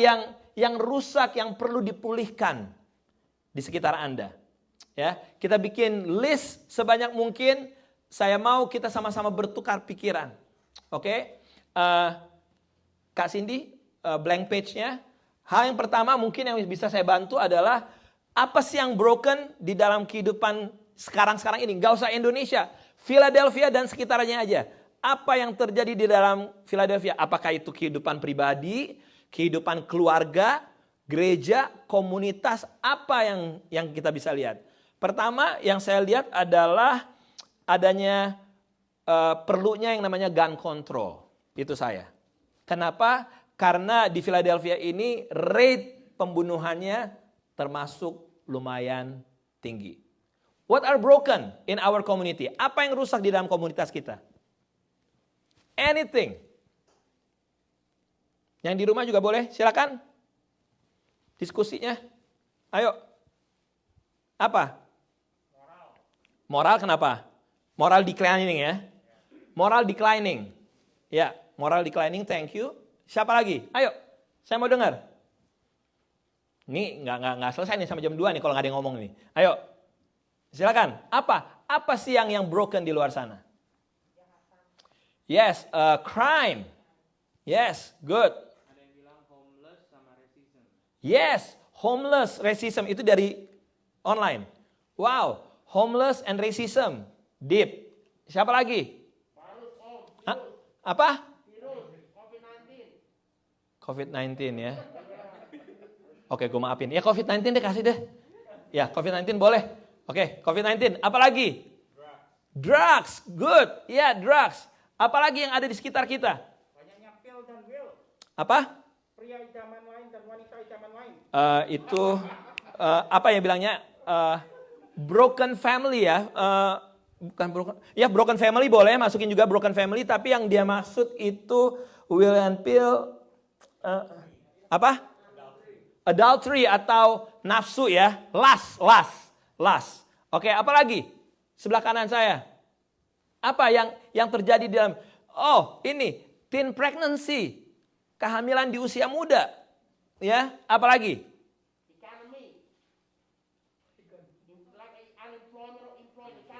yang rusak, yang perlu dipulihkan di sekitar Anda? Ya, kita bikin list sebanyak mungkin. Saya mau kita sama-sama bertukar pikiran. Oke? Kak Cindy, blank page-nya. Hal yang pertama mungkin yang bisa saya bantu adalah apa sih yang broken di dalam kehidupan sekarang ini? Gak usah Indonesia, Philadelphia dan sekitarnya aja. Apa yang terjadi di dalam Philadelphia? Apakah itu kehidupan pribadi, kehidupan keluarga, gereja, komunitas? Apa yang kita bisa lihat? Pertama yang saya lihat adalah adanya perlunya yang namanya gun control. Itu saya. Kenapa? Karena di Philadelphia ini rate pembunuhannya termasuk lumayan tinggi. What are broken in our community? Apa yang rusak di dalam komunitas kita? Anything. Yang di rumah juga boleh, silakan. Diskusinya. Ayo. Apa? Moral kenapa? Moral declining ya. Moral declining. Ya, moral declining, thank you. Siapa lagi? Ayo, saya mau dengar. Ini nggak selesai nih sampai jam 2 nih kalau nggak ada yang ngomong nih. Ayo, silakan. Apa sih yang broken di luar sana? Yes, crime. Yes, good. Ada yang bilang homeless sama racism. Yes, homeless, racism itu dari online. Wow, homeless and racism. Deep. Siapa lagi? Apa? COVID-19 ya. Oke, gue maafin. Ya COVID-19 deh, kasih deh. Ya, COVID-19 boleh. Oke, COVID-19. Apa lagi? Drugs. Good. Ya, drugs. Apa lagi yang ada di sekitar kita? Banyaknya pil dan will. Apa? Pria idaman lain dan wanita idaman lain. Itu apa ya bilangnya? Broken family ya. Bukan broken. Ya, broken family boleh, masukin juga broken family. Tapi yang dia maksud itu will and pill. Apa? Adultery atau nafsu ya. Lust. Oke, apa lagi? Sebelah kanan saya. Apa yang terjadi di dalam? Oh, ini teen pregnancy. Kehamilan di usia muda. Ya, apa lagi?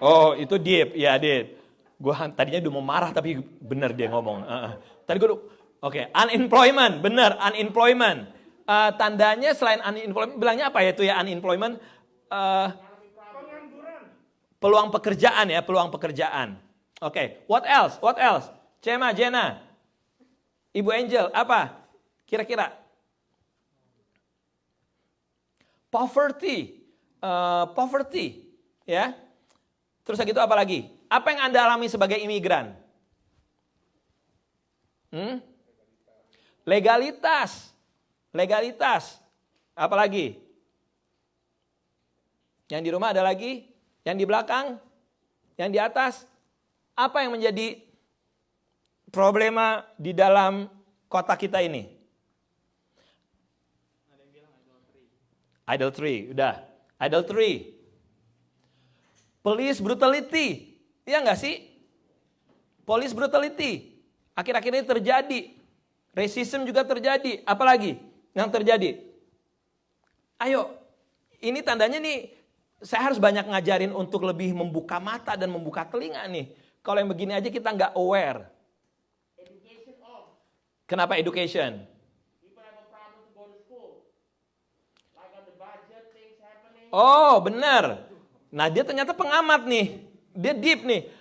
Oh, itu deep. Ya, deep. Gue tadinya udah mau marah tapi benar dia ngomong. Tadi gue oke, unemployment, benar, unemployment. Tandanya selain unemployment, bilangnya apa ya itu ya unemployment? Peluang pekerjaan ya, peluang pekerjaan. Oke, what else? Cema, Jenna, Ibu Angel, apa? Kira-kira? Poverty, ya. Terus gitu apa lagi? Apa yang Anda alami sebagai imigran? Legalitas. Apa lagi? Yang di rumah ada lagi? Yang di belakang? Yang di atas? Apa yang menjadi problema di dalam kota kita ini? Ada yang bilang Adultery, udah. Adultery. Police brutality. Iya nggak sih? Police brutality. Akhir-akhir ini terjadi. Racism juga terjadi. Apalagi yang terjadi? Ayo, ini tandanya nih saya harus banyak ngajarin untuk lebih membuka mata dan membuka telinga nih. Kalau yang begini aja kita nggak aware. Education off. Kenapa education? People have a problem to go to school. Like on the budget, things happening. Oh, benar. Nah, dia ternyata pengamat nih. Dia deep nih.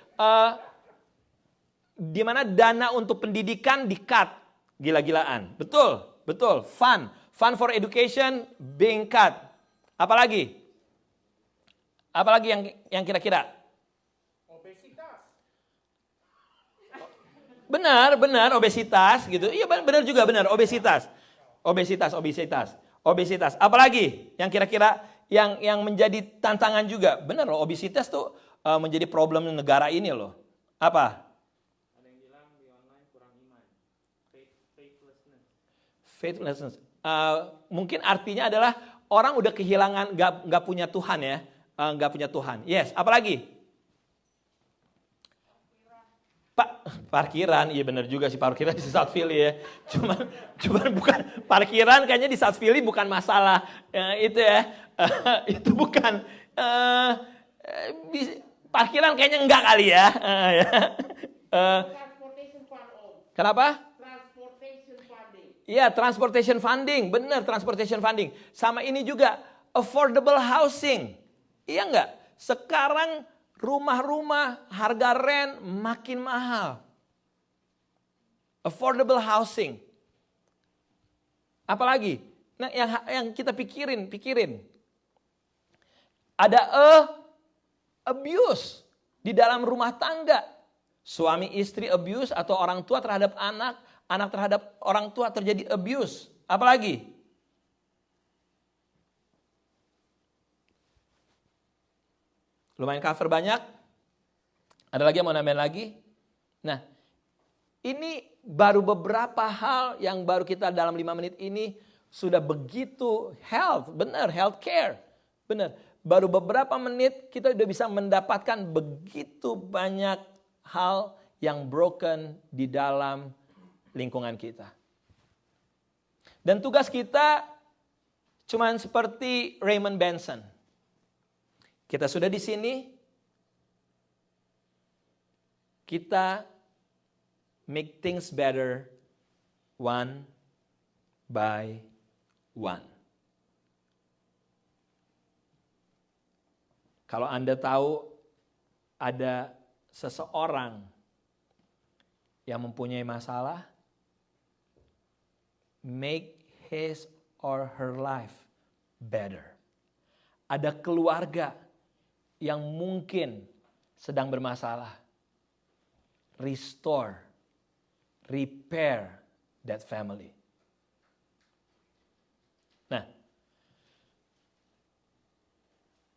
Di mana dana untuk pendidikan di-cut. Gila-gilaan. Betul, betul. Fund for education being cut. Apalagi? Apalagi yang kira-kira? Obesitas. Benar, obesitas gitu. Iya benar juga, benar, obesitas. Obesitas. Apalagi yang kira-kira yang menjadi tantangan juga. Benar loh, obesitas tuh menjadi problem negara ini loh. Apa? Ada yang bilang di online kurang iman. Faithlessness. Faithlessness. Mungkin artinya adalah orang udah kehilangan, nggak punya Tuhan ya. Nggak punya Tuhan. Yes, apalagi? Parkiran, iya benar juga sih, parkiran di South Philly ya. Cuman bukan parkiran, kayaknya di South Philly bukan masalah itu ya. Itu bukan parkiran kayaknya enggak kali ya. Transportation fund, Om. Kenapa? Transportation funding. Iya, transportation funding, benar, transportation funding. Sama ini juga affordable housing. Iya enggak? Sekarang rumah-rumah harga rent makin mahal. Affordable housing. Apalagi? Nah, yang kita pikirin. Ada abuse di dalam rumah tangga. Suami istri abuse atau orang tua terhadap anak, anak terhadap orang tua terjadi abuse. Apalagi? Lumayan cover banyak. Ada lagi yang mau nambahin lagi? Nah, ini baru beberapa hal yang baru kita dalam 5 menit ini sudah begitu health, benar, health care. Benar, baru beberapa menit kita sudah bisa mendapatkan begitu banyak hal yang broken di dalam lingkungan kita. Dan tugas kita cuman seperti Raymond Benson. Kita sudah di sini, kita make things better one by one. Kalau Anda tahu ada seseorang yang mempunyai masalah, make his or her life better. Ada keluarga yang mungkin sedang bermasalah. Restore, repair that family. Nah,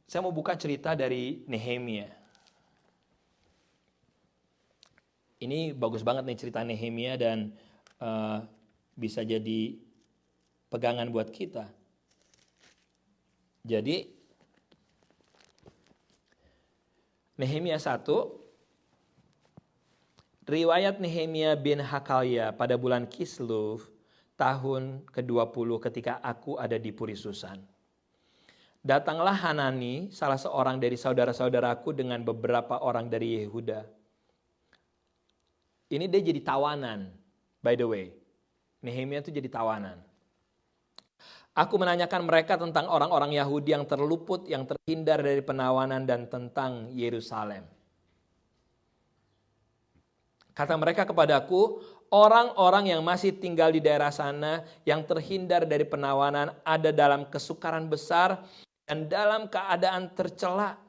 saya mau buka cerita dari Nehemia. Ini bagus banget nih cerita Nehemia dan bisa jadi pegangan buat kita. Jadi Nehemia 1, riwayat Nehemia bin Hakalia pada bulan Kislev tahun ke-20 ketika aku ada di Puri Susan. Datanglah Hanani, salah seorang dari saudara-saudaraku dengan beberapa orang dari Yehuda. Ini dia jadi tawanan, by the way. Nehemia itu jadi tawanan. Aku menanyakan mereka tentang orang-orang Yahudi yang terluput, yang terhindar dari penawanan dan tentang Yerusalem. Kata mereka kepadaku, orang-orang yang masih tinggal di daerah sana yang terhindar dari penawanan ada dalam kesukaran besar dan dalam keadaan tercela.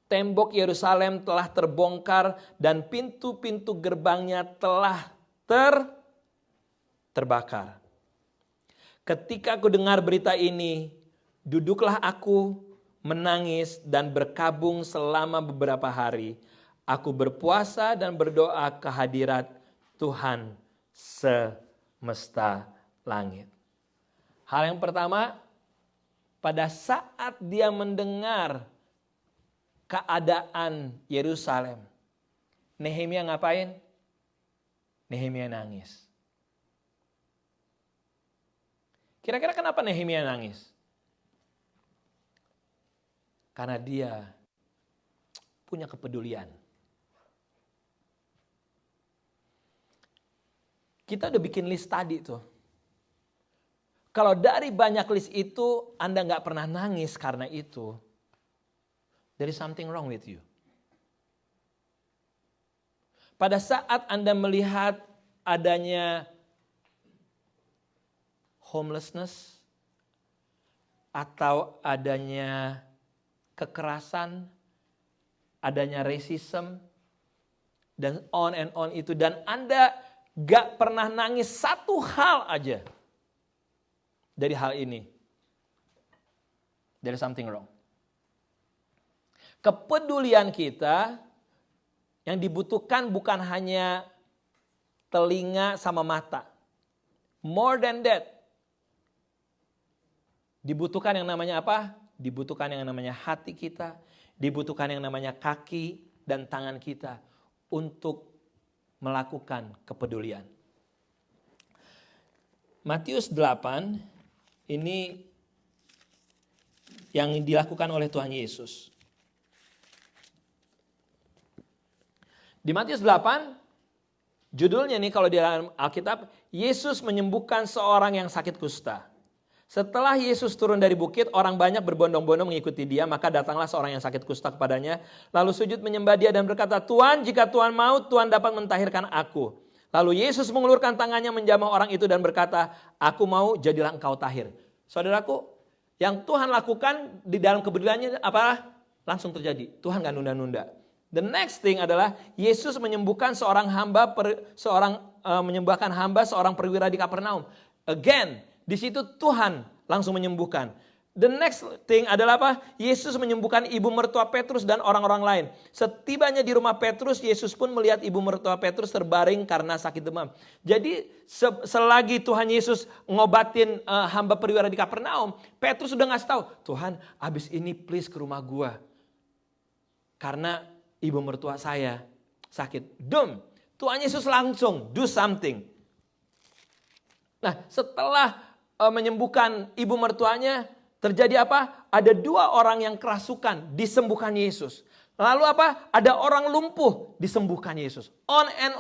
Tembok Yerusalem telah terbongkar dan pintu-pintu gerbangnya telah terbakar. Ketika aku dengar berita ini, duduklah aku menangis dan berkabung selama beberapa hari. Aku berpuasa dan berdoa ke hadirat Tuhan semesta langit. Hal yang pertama, pada saat dia mendengar keadaan Yerusalem, Nehemia ngapain? Nehemia nangis. Kira-kira kenapa Nehemia nangis? Karena dia punya kepedulian. Kita udah bikin list tadi tuh. Kalau dari banyak list itu Anda gak pernah nangis karena itu, there is something wrong with you. Pada saat Anda melihat adanya homelessness, atau adanya kekerasan, adanya racism, dan on and on itu, dan Anda gak pernah nangis satu hal aja dari hal ini, there is something wrong. Kepedulian kita yang dibutuhkan bukan hanya telinga sama mata. More than that. Dibutuhkan yang namanya apa? Dibutuhkan yang namanya hati kita, dibutuhkan yang namanya kaki dan tangan kita untuk melakukan kepedulian. Matius 8 ini yang dilakukan oleh Tuhan Yesus. Di Matius 8, judulnya nih kalau di dalam Alkitab, Yesus menyembuhkan seorang yang sakit kusta. Setelah Yesus turun dari bukit, orang banyak berbondong-bondong mengikuti dia, maka datanglah seorang yang sakit kusta kepadanya, lalu sujud menyembah dia dan berkata, Tuhan, jika Tuhan mau, Tuhan dapat mentahirkan aku. Lalu Yesus mengulurkan tangannya menjamah orang itu dan berkata, aku mau, jadilah engkau tahir. Saudaraku, yang Tuhan lakukan di dalam kepeduliannya apa? Langsung terjadi. Tuhan gak nunda-nunda. The next thing adalah Yesus menyembuhkan seorang perwira di Kapernaum. Again, di situ Tuhan langsung menyembuhkan. The next thing adalah apa? Yesus menyembuhkan ibu mertua Petrus dan orang-orang lain. Setibanya di rumah Petrus, Yesus pun melihat ibu mertua Petrus terbaring karena sakit demam. Jadi selagi Tuhan Yesus ngobatin hamba perwira di Kapernaum, Petrus sudah ngasih tahu, Tuhan, abis ini please ke rumah gua. Karena ibu mertua saya sakit. Tuhan Yesus langsung do something. Nah, setelah menyembuhkan ibu mertuanya, terjadi apa? Ada 2 orang yang kerasukan, disembuhkan Yesus. Lalu apa? Ada orang lumpuh, disembuhkan Yesus. On and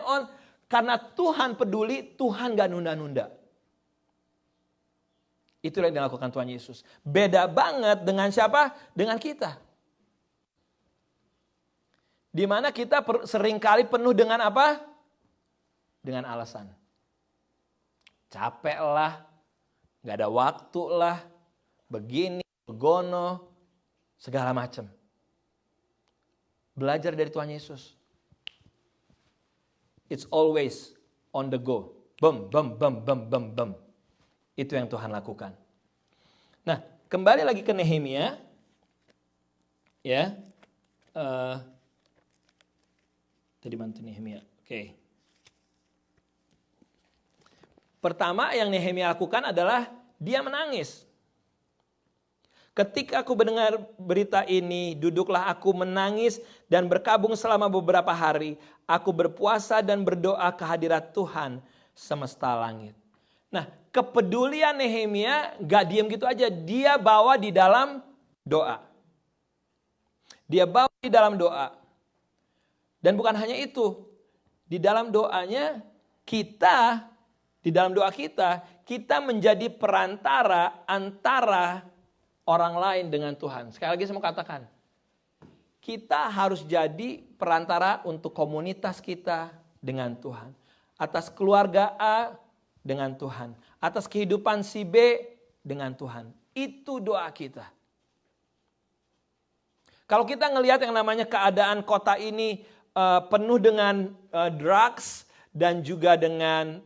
on. Karena Tuhan peduli, Tuhan gak nunda-nunda. Itulah yang dilakukan Tuhan Yesus. Beda banget dengan siapa? Dengan kita. Dimana kita seringkali penuh dengan apa? Dengan alasan. Capek lah, gak ada waktu lah, begini, begono, segala macam. Belajar dari Tuhan Yesus. It's always on the go. Bum. Itu yang Tuhan lakukan. Nah, kembali lagi ke Nehemia. Ya. Tadi mana tuh Nehemia? Oke. Pertama yang Nehemia lakukan adalah dia menangis. Ketika aku mendengar berita ini, duduklah aku menangis dan berkabung selama beberapa hari. Aku berpuasa dan berdoa ke hadirat Tuhan semesta langit. Nah, kepedulian Nehemia gak diem gitu aja. Dia bawa di dalam doa. Dia bawa di dalam doa. Dan bukan hanya itu. Di dalam doanya di dalam doa kita menjadi perantara antara orang lain dengan Tuhan. Sekali lagi saya mau katakan, kita harus jadi perantara untuk komunitas kita dengan Tuhan. Atas keluarga A dengan Tuhan. Atas kehidupan si B dengan Tuhan. Itu doa kita. Kalau kita ngelihat yang namanya keadaan kota ini penuh dengan drugs dan juga dengan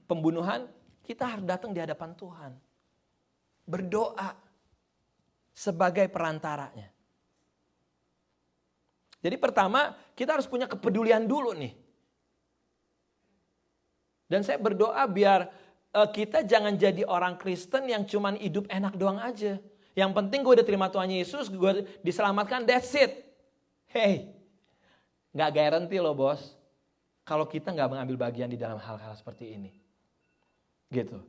pembunuhan, kita harus datang di hadapan Tuhan. Berdoa sebagai perantaranya. Jadi pertama, kita harus punya kepedulian dulu nih. Dan saya berdoa biar kita jangan jadi orang Kristen yang cuman hidup enak doang aja. Yang penting gue udah terima Tuhan Yesus, gue diselamatkan, that's it. Hey, gak guarantee loh bos. Kalau kita nggak mengambil bagian di dalam hal-hal seperti ini. Gitu.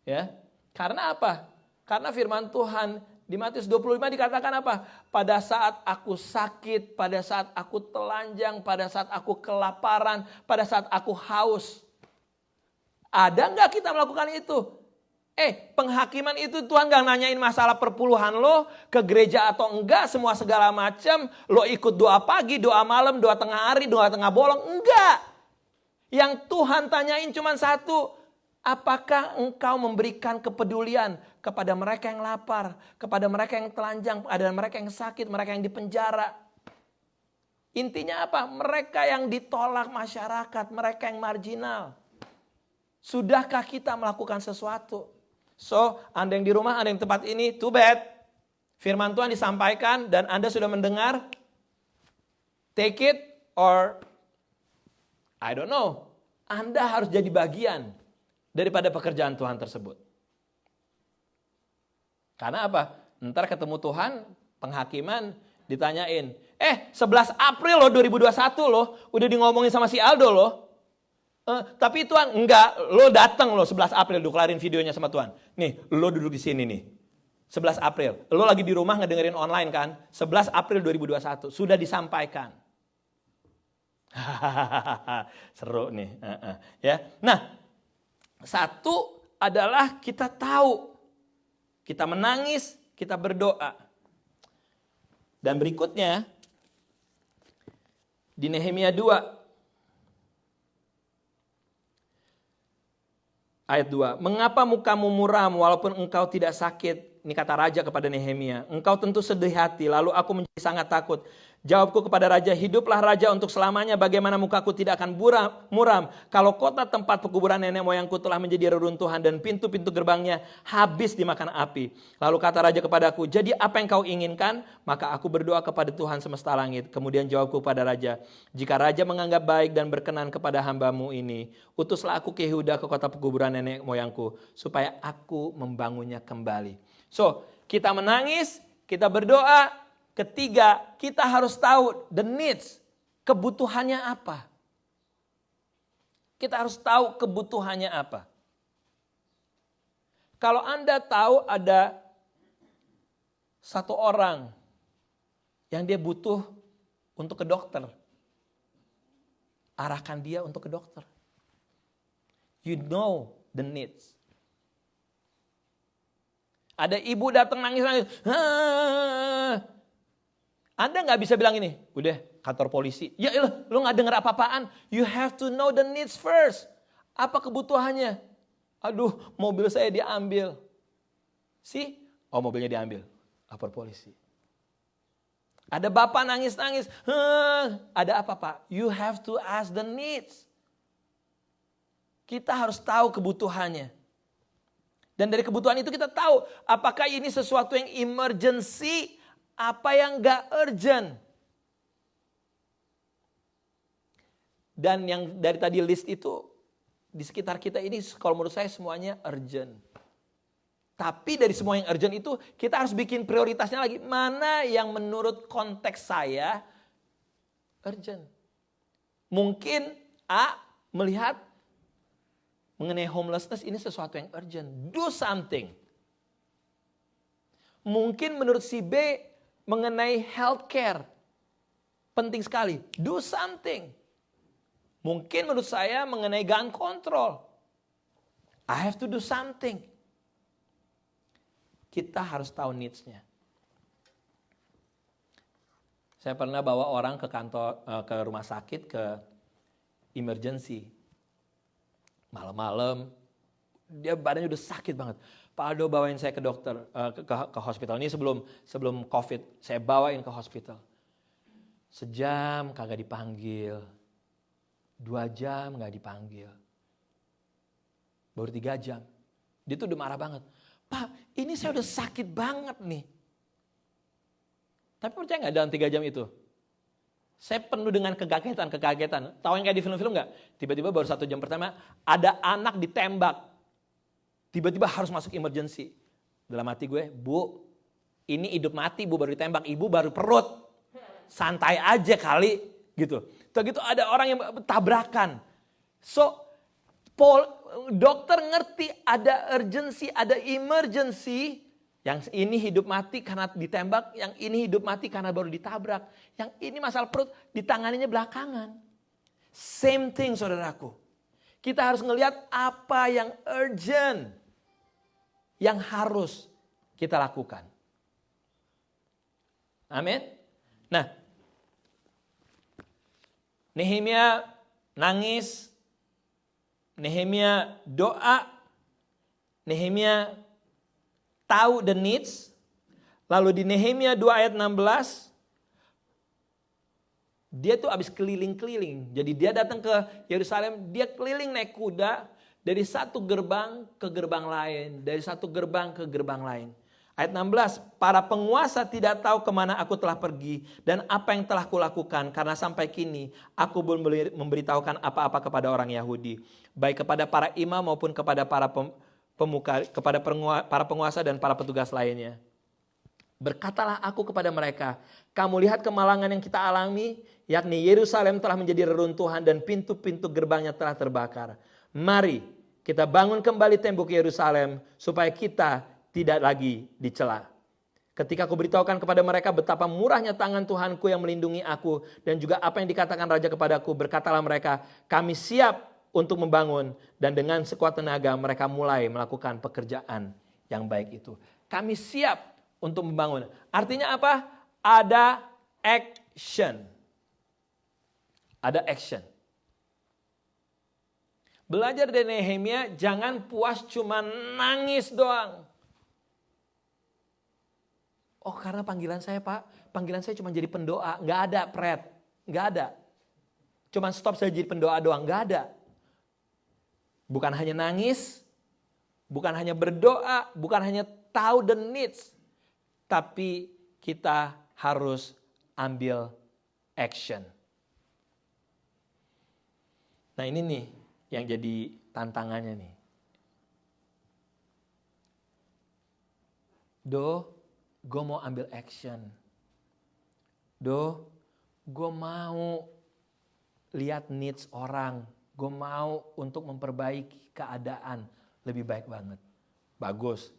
Ya. Karena apa? Karena firman Tuhan Di Matius 25 dikatakan apa? Pada saat aku sakit, pada saat aku telanjang, pada saat aku kelaparan, pada saat aku haus. Ada nggak kita melakukan itu? Penghakiman itu Tuhan gak nanyain masalah perpuluhan lo, ke gereja atau enggak, semua segala macam. Lo ikut doa pagi, doa malam, doa tengah hari, doa tengah bolong. Enggak. Yang Tuhan tanyain cuma satu. Apakah engkau memberikan kepedulian kepada mereka yang lapar, kepada mereka yang telanjang, kepada mereka yang sakit, mereka yang dipenjara. Intinya apa? Mereka yang ditolak masyarakat, mereka yang marginal. Sudahkah kita melakukan sesuatu? So, Anda yang di rumah, Anda yang tempat ini, too bad. Firman Tuhan disampaikan dan Anda sudah mendengar. Take it or I don't know. Anda harus jadi bagian daripada pekerjaan Tuhan tersebut. Karena apa? Ntar ketemu Tuhan, penghakiman, ditanyain. 11 April loh 2021 loh, udah ngomongin sama si Aldo loh. Tapi Tuhan enggak, lo datang lo 11 April, dukelarin videonya sama Tuhan. Nih, lo duduk di sini nih. 11 April, lo lagi di rumah ngedengerin online kan? 11 April 2021, sudah disampaikan. Seru nih. Ya. Nah, satu adalah kita tahu, kita menangis, kita berdoa. Dan berikutnya, di Nehemia 2, ayat 2, mengapa mukamu muram walaupun engkau tidak sakit? Ini kata raja kepada Nehemia. Engkau tentu sedih hati, lalu aku menjadi sangat takut. Jawabku kepada raja, hiduplah raja untuk selamanya, bagaimana mukaku tidak akan muram. Kalau kota tempat pekuburan nenek moyangku telah menjadi reruntuhan dan pintu-pintu gerbangnya habis dimakan api. Lalu kata raja kepadaku, jadi apa yang kau inginkan? Maka aku berdoa kepada Tuhan semesta langit. Kemudian jawabku kepada raja, jika raja menganggap baik dan berkenan kepada hambamu ini, utuslah aku ke Yehuda ke kota pekuburan nenek moyangku, supaya aku membangunnya kembali. So, kita menangis, kita berdoa. Ketiga, kita harus tahu the needs, kebutuhannya apa. Kita harus tahu kebutuhannya apa. Kalau Anda tahu ada satu orang yang dia butuh untuk ke dokter, arahkan dia untuk ke dokter. You know the needs. Ada ibu datang nangis-nangis. Anda nggak bisa bilang ini, udah kantor polisi. Ya ilah, lu nggak dengar apa-apaan. You have to know the needs first. Apa kebutuhannya? Aduh, mobil saya diambil. Mobilnya diambil. Lapor polisi. Ada bapak nangis-nangis. Ada apa pak? You have to ask the needs. Kita harus tahu kebutuhannya. Dan dari kebutuhan itu kita tahu apakah ini sesuatu yang emergency, apa yang gak urgent. Dan yang dari tadi list itu, di sekitar kita ini kalau menurut saya semuanya urgent. Tapi dari semua yang urgent itu, kita harus bikin prioritasnya lagi. Mana yang menurut konteks saya urgent. Mungkin A melihat mengenai homelessness ini sesuatu yang urgent. Do something. Mungkin menurut si B mengenai healthcare. Penting sekali. Do something. Mungkin menurut saya mengenai gun control. I have to do something. Kita harus tahu needs-nya. Saya pernah bawa orang ke kantor, ke rumah sakit, ke emergency. Malam-malam, dia badannya udah sakit banget. Pak Aldo bawain saya ke dokter, ke hospital. Ini sebelum COVID, saya bawain ke hospital. Sejam kagak dipanggil. 2 jam gak dipanggil. Baru 3 jam. Dia tuh udah marah banget. Pak, ini saya udah sakit banget nih. Tapi percaya gak dalam 3 jam itu? Saya penuh dengan kegagetan. Tahu yang kayak di film-film gak? Tiba-tiba baru 1 jam pertama, ada anak ditembak. Tiba-tiba harus masuk emergency. Dalam hati gue, Bu, ini hidup mati, Bu baru ditembak, Ibu baru perut. Santai aja kali, gitu. Begitu ada orang yang tabrakan. So, dokter ngerti ada urgency, ada emergency. Yang ini hidup mati karena ditembak, yang ini hidup mati karena baru ditabrak. Yang ini masalah perut ditanganinya belakangan. Same thing saudaraku. Kita harus ngelihat apa yang urgent, yang harus kita lakukan. Amin. Nah, Nehemia nangis, Nehemia doa, Nehemia tahu the needs. Lalu di Nehemia 2 ayat 16, dia tuh habis keliling-keliling. Jadi dia datang ke Yerusalem, dia keliling naik kuda dari satu gerbang ke gerbang lain, dari satu gerbang ke gerbang lain. Ayat 16, para penguasa tidak tahu kemana aku telah pergi dan apa yang telah kulakukan, karena sampai kini aku belum memberitahukan apa-apa kepada orang Yahudi, baik kepada para imam maupun kepada para pemuka, kepada para penguasa dan para petugas lainnya. Berkatalah aku kepada mereka, kamu lihat kemalangan yang kita alami, yakni Yerusalem telah menjadi reruntuhan dan pintu-pintu gerbangnya telah terbakar. Mari kita bangun kembali tembok Yerusalem supaya kita tidak lagi dicela. Ketika aku beritahukan kepada mereka betapa murahnya tangan Tuhanku yang melindungi aku dan juga apa yang dikatakan Raja kepadaku, berkatalah mereka, kami siap untuk membangun, dan dengan sekuat tenaga mereka mulai melakukan pekerjaan yang baik itu. Kami siap untuk membangun. Artinya apa? Ada action. Ada action. Belajar dari Nehemia, jangan puas cuma nangis doang. Oh, karena panggilan saya Pak, panggilan saya cuma jadi pendoa. Nggak ada pret, nggak ada. Cuma stop saya jadi pendoa doang, nggak ada. Bukan hanya nangis, bukan hanya berdoa, bukan hanya tahu the needs. Tapi kita harus ambil action. Nah ini nih yang jadi tantangannya nih. Gue mau ambil action. Gue mau lihat needs orang. Gue mau untuk memperbaiki keadaan lebih baik banget. Bagus.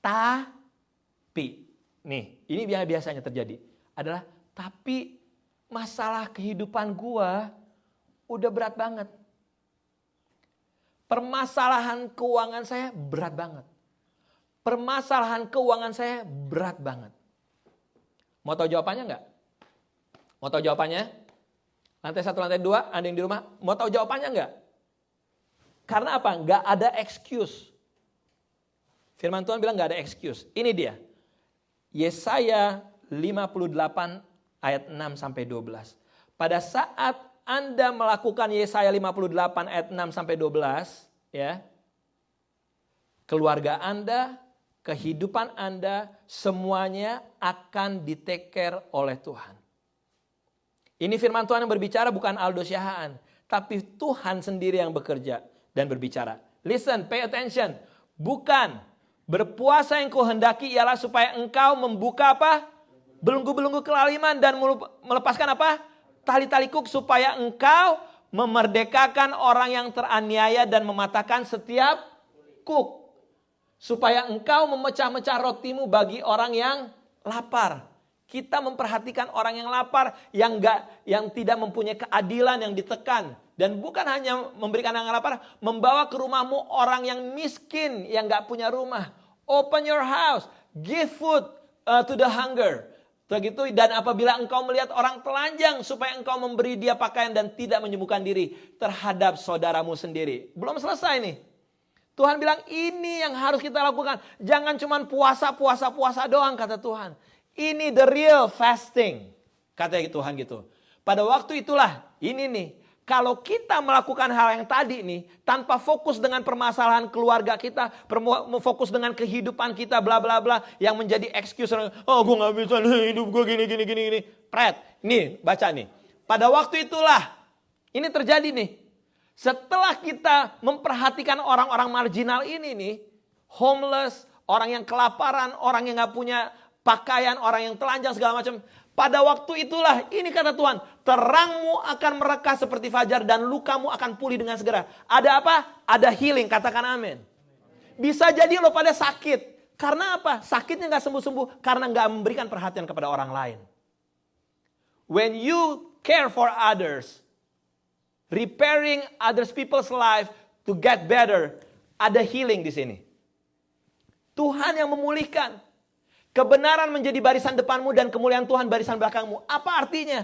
Tapi, nih ini biasanya terjadi. Adalah, tapi masalah kehidupan gue udah berat banget. Permasalahan keuangan saya berat banget. Permasalahan keuangan saya berat banget. Mau tahu jawabannya enggak? Mau tahu jawabannya? Lantai 1, lantai 2, Anda yang di rumah, mau tahu jawabannya enggak? Karena apa? Enggak ada excuse. Firman Tuhan bilang enggak ada excuse. Ini dia. Yesaya 58 ayat 6 sampai 12. Pada saat Anda melakukan Yesaya 58 ayat 6 sampai 12, ya. Keluarga Anda, kehidupan Anda, semuanya akan di-take care oleh Tuhan. Ini firman Tuhan yang berbicara, bukan Aldo Syahaan. Tapi Tuhan sendiri yang bekerja dan berbicara. Listen, pay attention. Bukan berpuasa yang kuhendaki ialah supaya engkau membuka apa? Belenggu-belenggu kelaliman dan melepaskan apa? Tali-tali kuk, supaya engkau memerdekakan orang yang teraniaya dan mematahkan setiap kuk. Supaya engkau memecah-mecah rotimu bagi orang yang lapar. Kita memperhatikan orang yang lapar, yang tidak mempunyai keadilan, yang ditekan. Dan bukan hanya memberikan yang lapar, membawa ke rumahmu orang yang miskin, yang gak punya rumah. Open your house, give food to the hunger. Begitu, dan apabila engkau melihat orang telanjang, supaya engkau memberi dia pakaian dan tidak menyembuhkan diri terhadap saudaramu sendiri. Belum selesai nih. Tuhan bilang ini yang harus kita lakukan. Jangan cuma puasa doang, kata Tuhan. Ini the real fasting, kata Tuhan gitu. Pada waktu itulah, ini nih, kalau kita melakukan hal yang tadi nih, tanpa fokus dengan permasalahan keluarga kita, fokus dengan kehidupan kita, bla bla bla, yang menjadi excuse, oh gue gak bisa hidup gue gini. Pret, nih baca nih. Pada waktu itulah, ini terjadi nih. Setelah kita memperhatikan orang-orang marginal ini nih, homeless, orang yang kelaparan, orang yang gak punya pakaian, orang yang telanjang segala macam. Pada waktu itulah, ini kata Tuhan, terangmu akan merekah seperti fajar dan lukamu akan pulih dengan segera. Ada apa? Ada healing, katakan amin. Bisa jadi lo pada sakit. Karena apa? Sakitnya gak sembuh-sembuh karena gak memberikan perhatian kepada orang lain. When you care for others, repairing others people's life to get better, ada healing di sini. Tuhan yang memulihkan. Kebenaran menjadi barisan depanmu dan kemuliaan Tuhan barisan belakangmu. Apa artinya?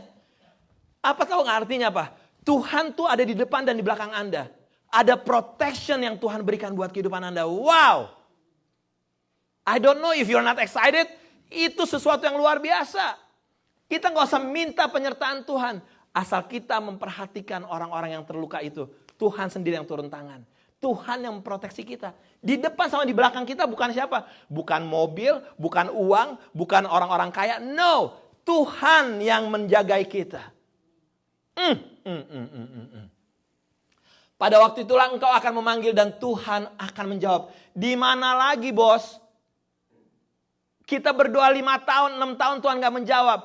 Apa tahu gak artinya apa? Tuhan tuh ada di depan dan di belakang Anda. Ada protection yang Tuhan berikan buat kehidupan Anda. Wow! I don't know if you're not excited. Itu sesuatu yang luar biasa. Kita gak usah minta penyertaan Tuhan. Asal kita memperhatikan orang-orang yang terluka itu. Tuhan sendiri yang turun tangan. Tuhan yang memproteksi kita. Di depan sama di belakang kita bukan siapa? Bukan mobil, bukan uang, bukan orang-orang kaya. No, Tuhan yang menjagai kita. Pada waktu itulah engkau akan memanggil dan Tuhan akan menjawab. Di mana lagi bos? Kita berdoa 5 tahun, 6 tahun Tuhan gak menjawab.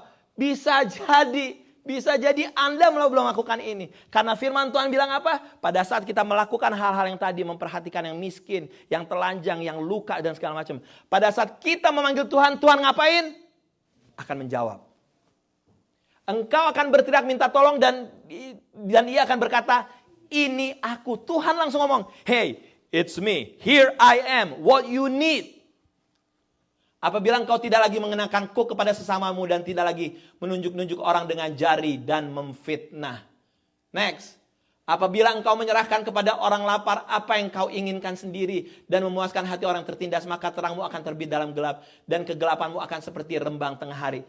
Bisa jadi Anda belum melakukan ini. Karena firman Tuhan bilang apa? Pada saat kita melakukan hal-hal yang tadi, memperhatikan yang miskin, yang telanjang, yang luka dan segala macam. Pada saat kita memanggil Tuhan, Tuhan ngapain? Akan menjawab. Engkau akan berteriak minta tolong dan ia akan berkata, ini aku. Tuhan langsung ngomong, hey, it's me. Here I am. What you need. Apabila engkau tidak lagi mengenakan kuk kepada sesamamu dan tidak lagi menunjuk-nunjuk orang dengan jari dan memfitnah. Next. Apabila engkau menyerahkan kepada orang lapar apa yang kau inginkan sendiri dan memuaskan hati orang tertindas, maka terangmu akan terbit dalam gelap dan kegelapanmu akan seperti rembang tengah hari.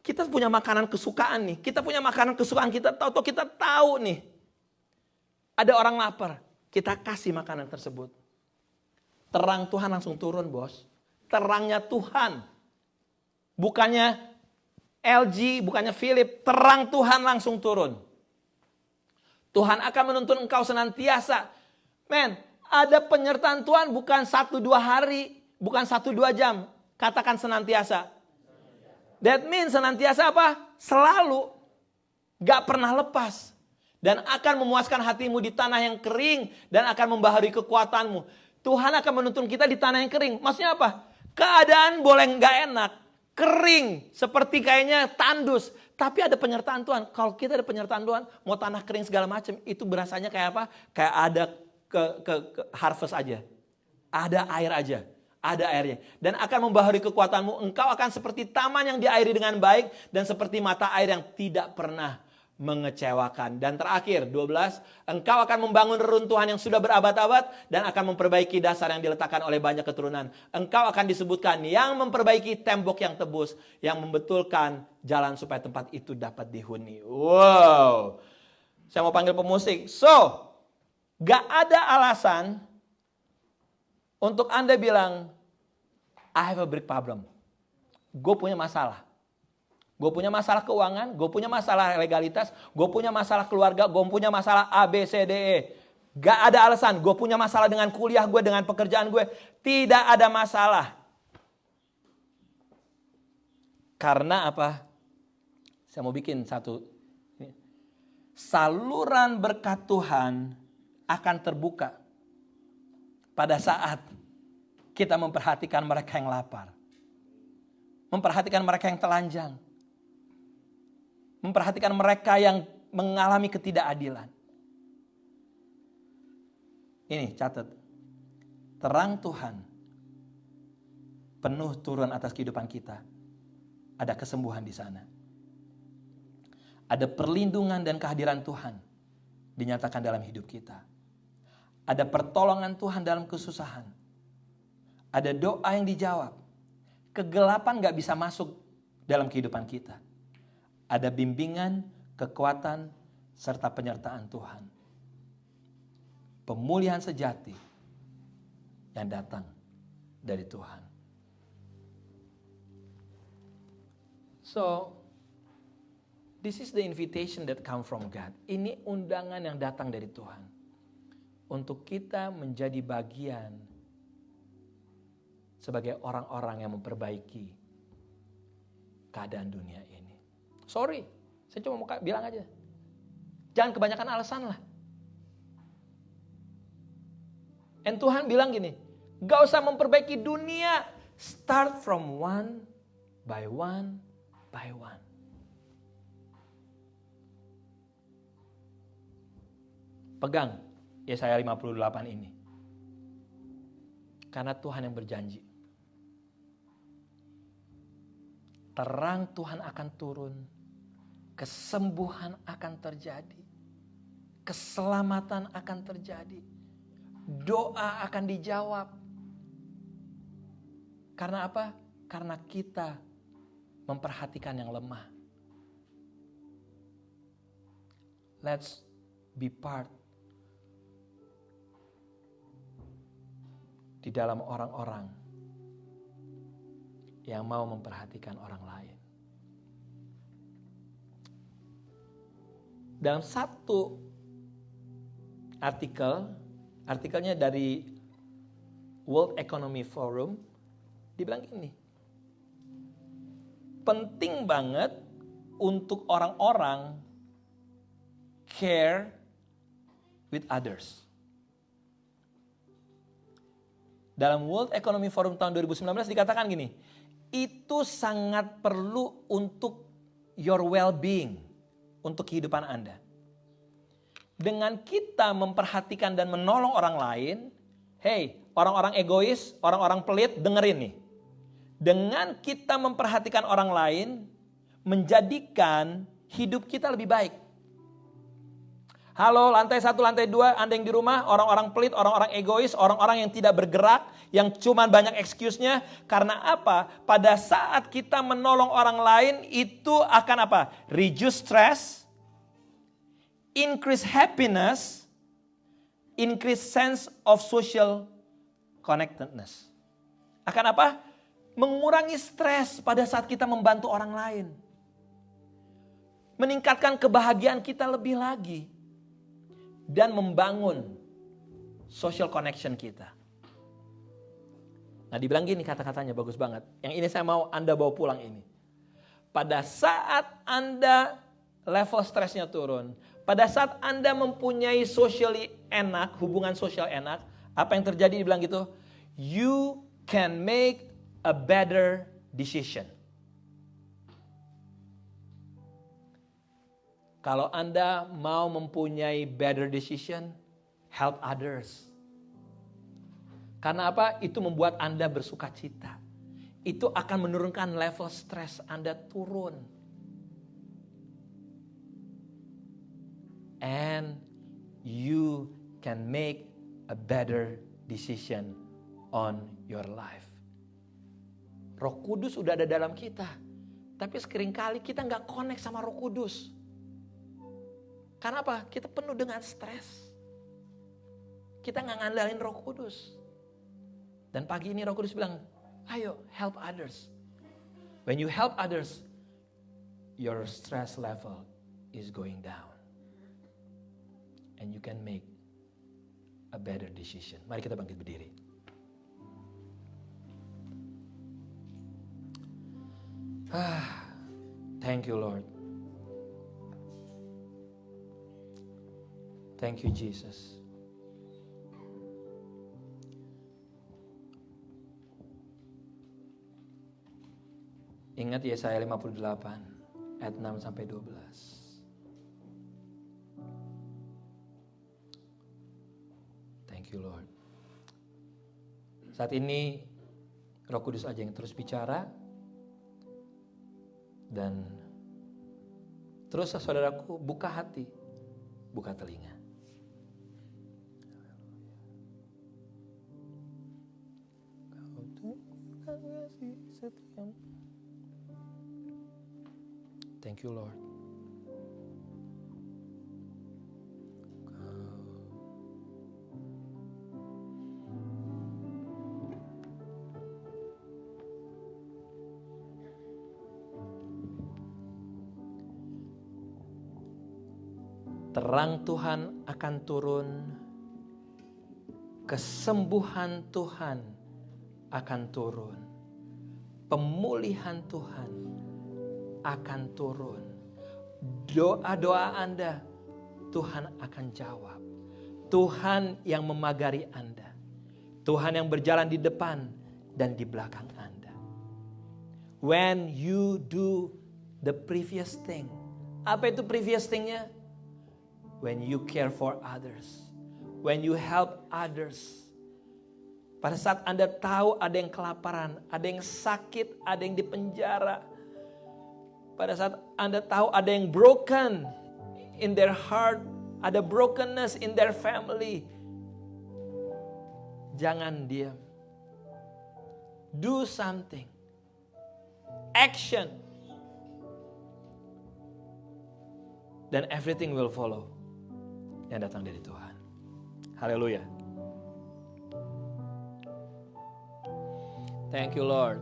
Kita punya makanan kesukaan nih. Kita punya makanan kesukaan kita tahu nih. Ada orang lapar, kita kasih makanan tersebut. Terang Tuhan langsung turun, bos. Terangnya Tuhan. Bukannya LG, bukannya Philip. Terang Tuhan langsung turun. Tuhan akan menuntun engkau senantiasa. Men, ada penyertaan Tuhan bukan 1-2 hari. Bukan 1-2 jam. Katakan senantiasa. That means senantiasa apa? Selalu. Gak pernah lepas. Dan akan memuaskan hatimu di tanah yang kering. Dan akan membaharui kekuatanmu. Tuhan akan menuntun kita di tanah yang kering. Maksudnya apa? Keadaan boleh gak enak. Kering. Seperti kayaknya tandus. Tapi ada penyertaan Tuhan. Kalau kita ada penyertaan Tuhan. Mau tanah kering segala macam. Itu berasanya kayak apa? Kayak ada ke harvest aja. Ada air aja. Ada airnya. Dan akan membaharui kekuatanmu. Engkau akan seperti taman yang diairi dengan baik. Dan seperti mata air yang tidak pernah mengecewakan. Dan terakhir 12, engkau akan membangun reruntuhan yang sudah berabad-abad dan akan memperbaiki dasar yang diletakkan oleh banyak keturunan. Engkau akan disebutkan yang memperbaiki tembok yang tebus, yang membetulkan jalan supaya tempat itu dapat dihuni. Wow. Saya mau panggil pemusik. So, gak ada alasan untuk Anda bilang, I have a big problem. Gue punya masalah. Gue punya masalah keuangan, gue punya masalah legalitas, gue punya masalah keluarga, gue punya masalah A, B, C, D, E. Gak ada alasan, gue punya masalah dengan kuliah gue, dengan pekerjaan gue. Tidak ada masalah. Karena apa? Saya mau bikin satu. Saluran berkat Tuhan akan terbuka pada saat kita memperhatikan mereka yang lapar. Memperhatikan mereka yang telanjang. Memperhatikan mereka yang mengalami ketidakadilan. Ini catat. Terang Tuhan penuh turun atas kehidupan kita. Ada kesembuhan di sana. Ada perlindungan dan kehadiran Tuhan dinyatakan dalam hidup kita. Ada pertolongan Tuhan dalam kesusahan. Ada doa yang dijawab. Kegelapan gak bisa masuk dalam kehidupan kita. Ada bimbingan, kekuatan, serta penyertaan Tuhan. Pemulihan sejati yang datang dari Tuhan. So, this is the invitation that come from God. Ini undangan yang datang dari Tuhan. Untuk kita menjadi bagian sebagai orang-orang yang memperbaiki keadaan dunia ini. Sorry, saya cuma mau bilang aja. Jangan kebanyakan alasan lah. And Tuhan bilang gini, Gak usah memperbaiki dunia. Start from one by one by one. Pegang Yesaya 58 ini. Karena Tuhan yang berjanji. Terang Tuhan akan turun. Kesembuhan akan terjadi. Keselamatan akan terjadi. Doa akan dijawab. Karena apa? Karena kita memperhatikan yang lemah. Let's be part di dalam orang-orang yang mau memperhatikan orang lain. Dalam satu artikelnya dari World Economic Forum, dibilang gini, penting banget untuk orang-orang care with others. Dalam World Economic Forum tahun 2019 dikatakan gini, itu sangat perlu untuk your well-being, untuk kehidupan Anda. Dengan kita memperhatikan dan menolong orang lain, hey, orang-orang egois, orang-orang pelit, dengerin nih. Dengan kita memperhatikan orang lain, menjadikan hidup kita lebih baik. Halo, lantai 1, lantai 2, Anda yang di rumah, orang-orang pelit, orang-orang egois, orang-orang yang tidak bergerak, yang cuma banyak excuse-nya. Karena apa? Pada saat kita menolong orang lain, itu akan apa? Reduce stress, increase happiness, increase sense of social connectedness. Akan apa? Mengurangi stres pada saat kita membantu orang lain. Meningkatkan kebahagiaan kita lebih lagi. Dan membangun social connection kita. Nah, dibilang gini kata-katanya bagus banget. Yang ini saya mau Anda bawa pulang ini. Pada saat Anda level stresnya turun, pada saat Anda mempunyai socially enak, hubungan sosial enak, apa yang terjadi dibilang gitu? You can make a better decision. Kalau Anda mau mempunyai better decision, help others. Karena apa? Itu membuat Anda bersuka cita. Itu akan menurunkan level stres Anda turun. And you can make a better decision on your life. Roh Kudus udah ada dalam kita. Tapi seringkali kita gak connect sama Roh Kudus. Karena apa? Kita penuh dengan stres. Kita gak ngandalin Roh Kudus. Dan pagi ini Roh Kudus bilang, ayo help others. When you help others, your stress level is going down. And you can make a better decision. Mari kita bangkit berdiri. Thank you, Lord. Thank you, Jesus. Ingat Yesaya 58 ayat 6 sampai 12. Thank you, Lord. Saat ini Roh Kudus aja yang terus bicara. Dan terus saudaraku buka hati, buka telinga. Thank you, Lord. Terang Tuhan akan turun, kesembuhan Tuhan akan turun, pemulihan Tuhan akan turun. Doa-doa Anda Tuhan akan jawab. Tuhan yang memagari Anda, Tuhan yang berjalan di depan dan di belakang Anda. When you do the previous thing. Apa itu previous thing-nya? When you care for others. When you help others. Pada saat Anda tahu ada yang kelaparan, ada yang sakit, ada yang dipenjara. Pada saat Anda tahu ada yang broken in their heart, ada brokenness in their family. Jangan diam. Do something. Action. Dan everything will follow. Yang datang dari Tuhan. Haleluya. Thank you Lord.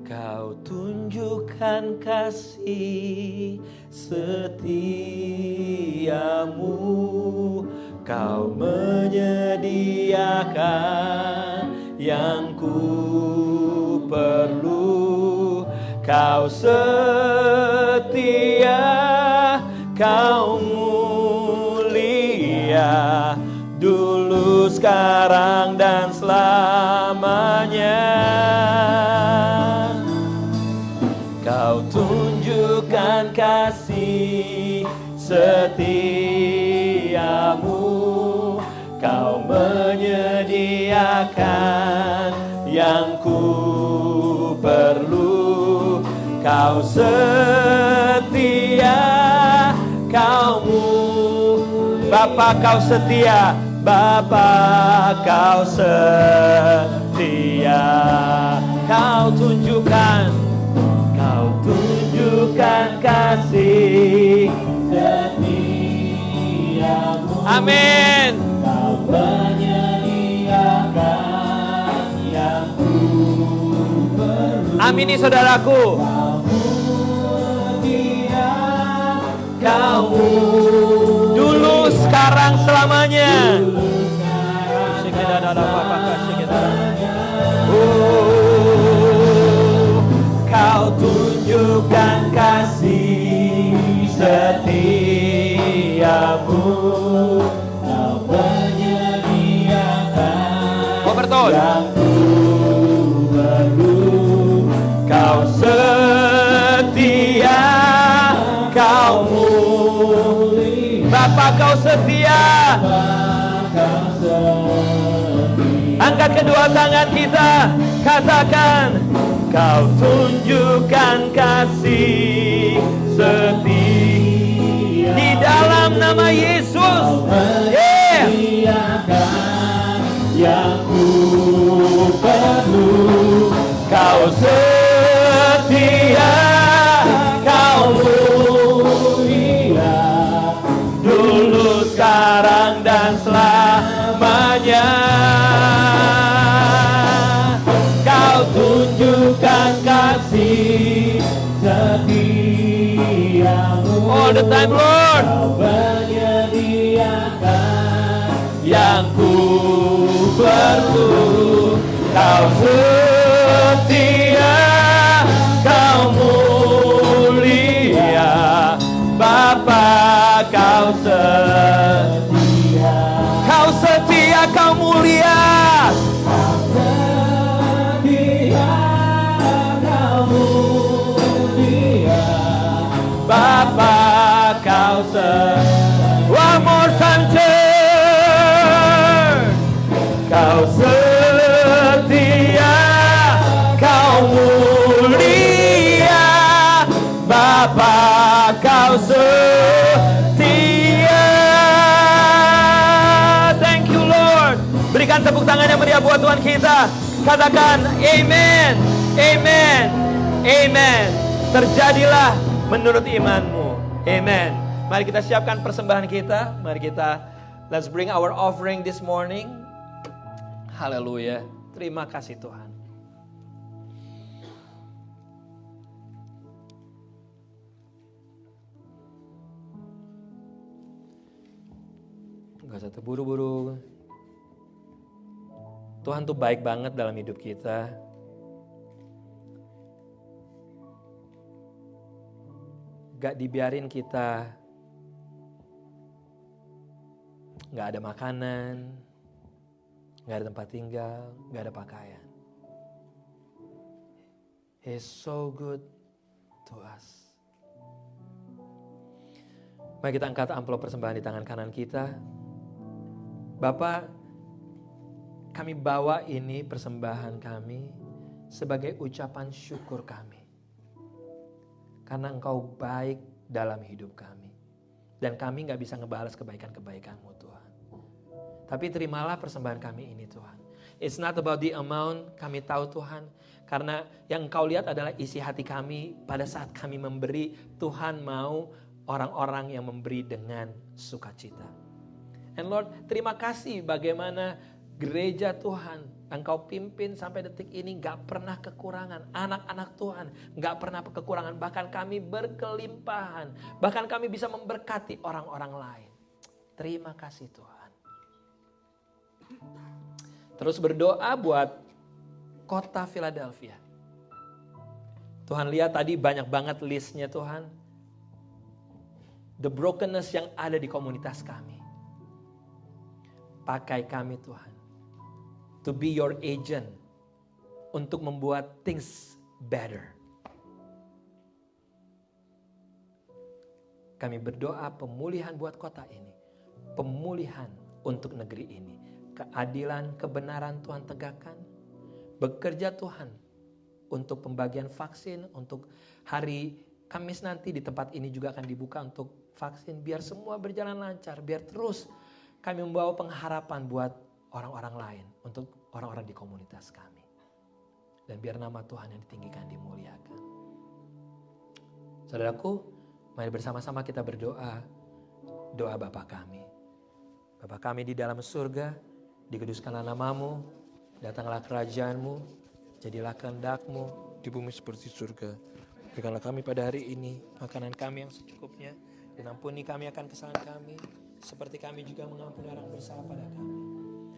Kau tunjukkan kasih setiamu, Kau menyediakan yang ku perlu. Kau setia, Kau mulia, dulu, sekarang, dan selamanya. Kau tunjukkan kasih setiamu, Kau menyediakan yang ku perlu. Kau setia, Kau Bapa, Kau setia, Bapa, Kau setia. Kau tunjukkan kasih setiamu. Amin. Kau menyediakan yang ku perlu. Amini saudaraku. Kau dulu, sekarang, selamanya. Kau tunjukkan kasih setiamu, Kau menyediakan yang ku perlu. Kau setia, Kau mulia, Bapa, Kau setia. Angkat kedua tangan kita, katakan, Kau tunjukkan kasih setia di dalam nama Yesus. Yang ku perlu. Kau setia, Kau mulia, dulu, sekarang, dan selamanya. Kau tunjukkan kasih setiamu all the time, Lord. Kau menyediakan yang ku perlu. Kau setia, Kau mulia, Bapa, Kau setia. Kau setia, Kau mulia. Bapa, Kau setia. One more time, church. Kau setia, Kau mulia, Bapa, Kau setia. Thank you Lord. Berikan tepuk tangan yang meriah buat Tuhan kita. Katakan amen, amen, amen. Terjadilah menurut imanmu. Amen. Mari kita siapkan persembahan kita. Mari kita, let's bring our offering this morning. Haleluya. Terima kasih Tuhan. Gak usah terburu-buru. Tuhan tuh baik banget dalam hidup kita. Gak dibiarin kita Nggak ada makanan, nggak ada tempat tinggal, nggak ada pakaian. He is so good to us. Mari kita angkat amplop persembahan di tangan kanan kita. Bapak, kami bawa ini persembahan kami sebagai ucapan syukur kami. Karena Engkau baik dalam hidup kami. Dan kami gak bisa ngebalas kebaikan-kebaikan-Mu Tuhan. Tapi terimalah persembahan kami ini Tuhan. It's not about the amount, kami tahu Tuhan. Karena yang Engkau lihat adalah isi hati kami pada saat kami memberi. Tuhan mau orang-orang yang memberi dengan sukacita. And Lord, terima kasih bagaimana gereja Tuhan Engkau pimpin sampai detik ini gak pernah kekurangan. Anak-anak Tuhan gak pernah kekurangan. Bahkan kami berkelimpahan. Bahkan kami bisa memberkati orang-orang lain. Terima kasih Tuhan. Terus berdoa buat kota Philadelphia. Tuhan lihat tadi banyak banget listnya Tuhan. The brokenness yang ada di komunitas kami. Pakai kami Tuhan. To be your agent. Untuk membuat things better. Kami berdoa pemulihan buat kota ini. Pemulihan untuk negeri ini. Keadilan, kebenaran Tuhan tegakkan. Bekerja Tuhan. Untuk pembagian vaksin. Untuk hari Kamis nanti di tempat ini juga akan dibuka untuk vaksin. Biar semua berjalan lancar. Biar terus kami membawa pengharapan buat orang-orang lain. Untuk orang-orang di komunitas kami. Dan biar nama Tuhan yang ditinggikan, dimuliakan. Saudaraku, mari bersama-sama kita berdoa. Doa Bapa kami. Bapa kami di dalam surga, dikuduskanlah namamu, datanglah kerajaan-Mu, jadilah kehendak-Mu di bumi seperti surga. Berikanlah kami pada hari ini makanan kami yang secukupnya, dan ampuni kami akan kesalahan kami, seperti kami juga mengampuni orang bersalah pada kami.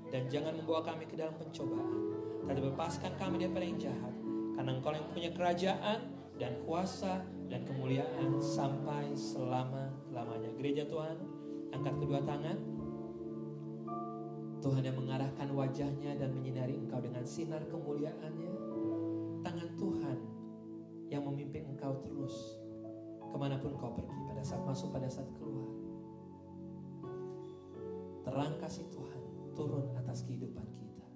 Dan jangan membawa kami ke dalam pencobaan, tapi bebaskan kami daripada yang jahat, karena Engkau yang punya kerajaan dan kuasa dan kemuliaan sampai selama-lamanya. Gereja Tuhan, angkat kedua tangan. Tuhan yang mengarahkan wajahnya dan menyinari engkau dengan sinar kemuliaannya. Tangan Tuhan yang memimpin engkau terus kemanapun kau pergi, pada saat masuk, pada saat keluar. Terang kasih Tuhan turun atas kehidupan kita.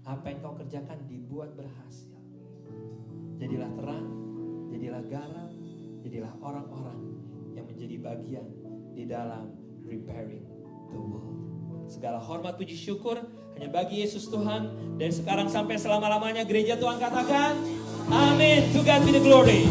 Apa yang kau kerjakan dibuat berhasil. Jadilah terang, jadilah garam, jadilah orang-orang yang menjadi bagian di dalam repairing the world. Segala hormat, puji, syukur hanya bagi Yesus Tuhan. Dan sekarang sampai selama-lamanya gereja Tuhan katakan amin. To God be the glory.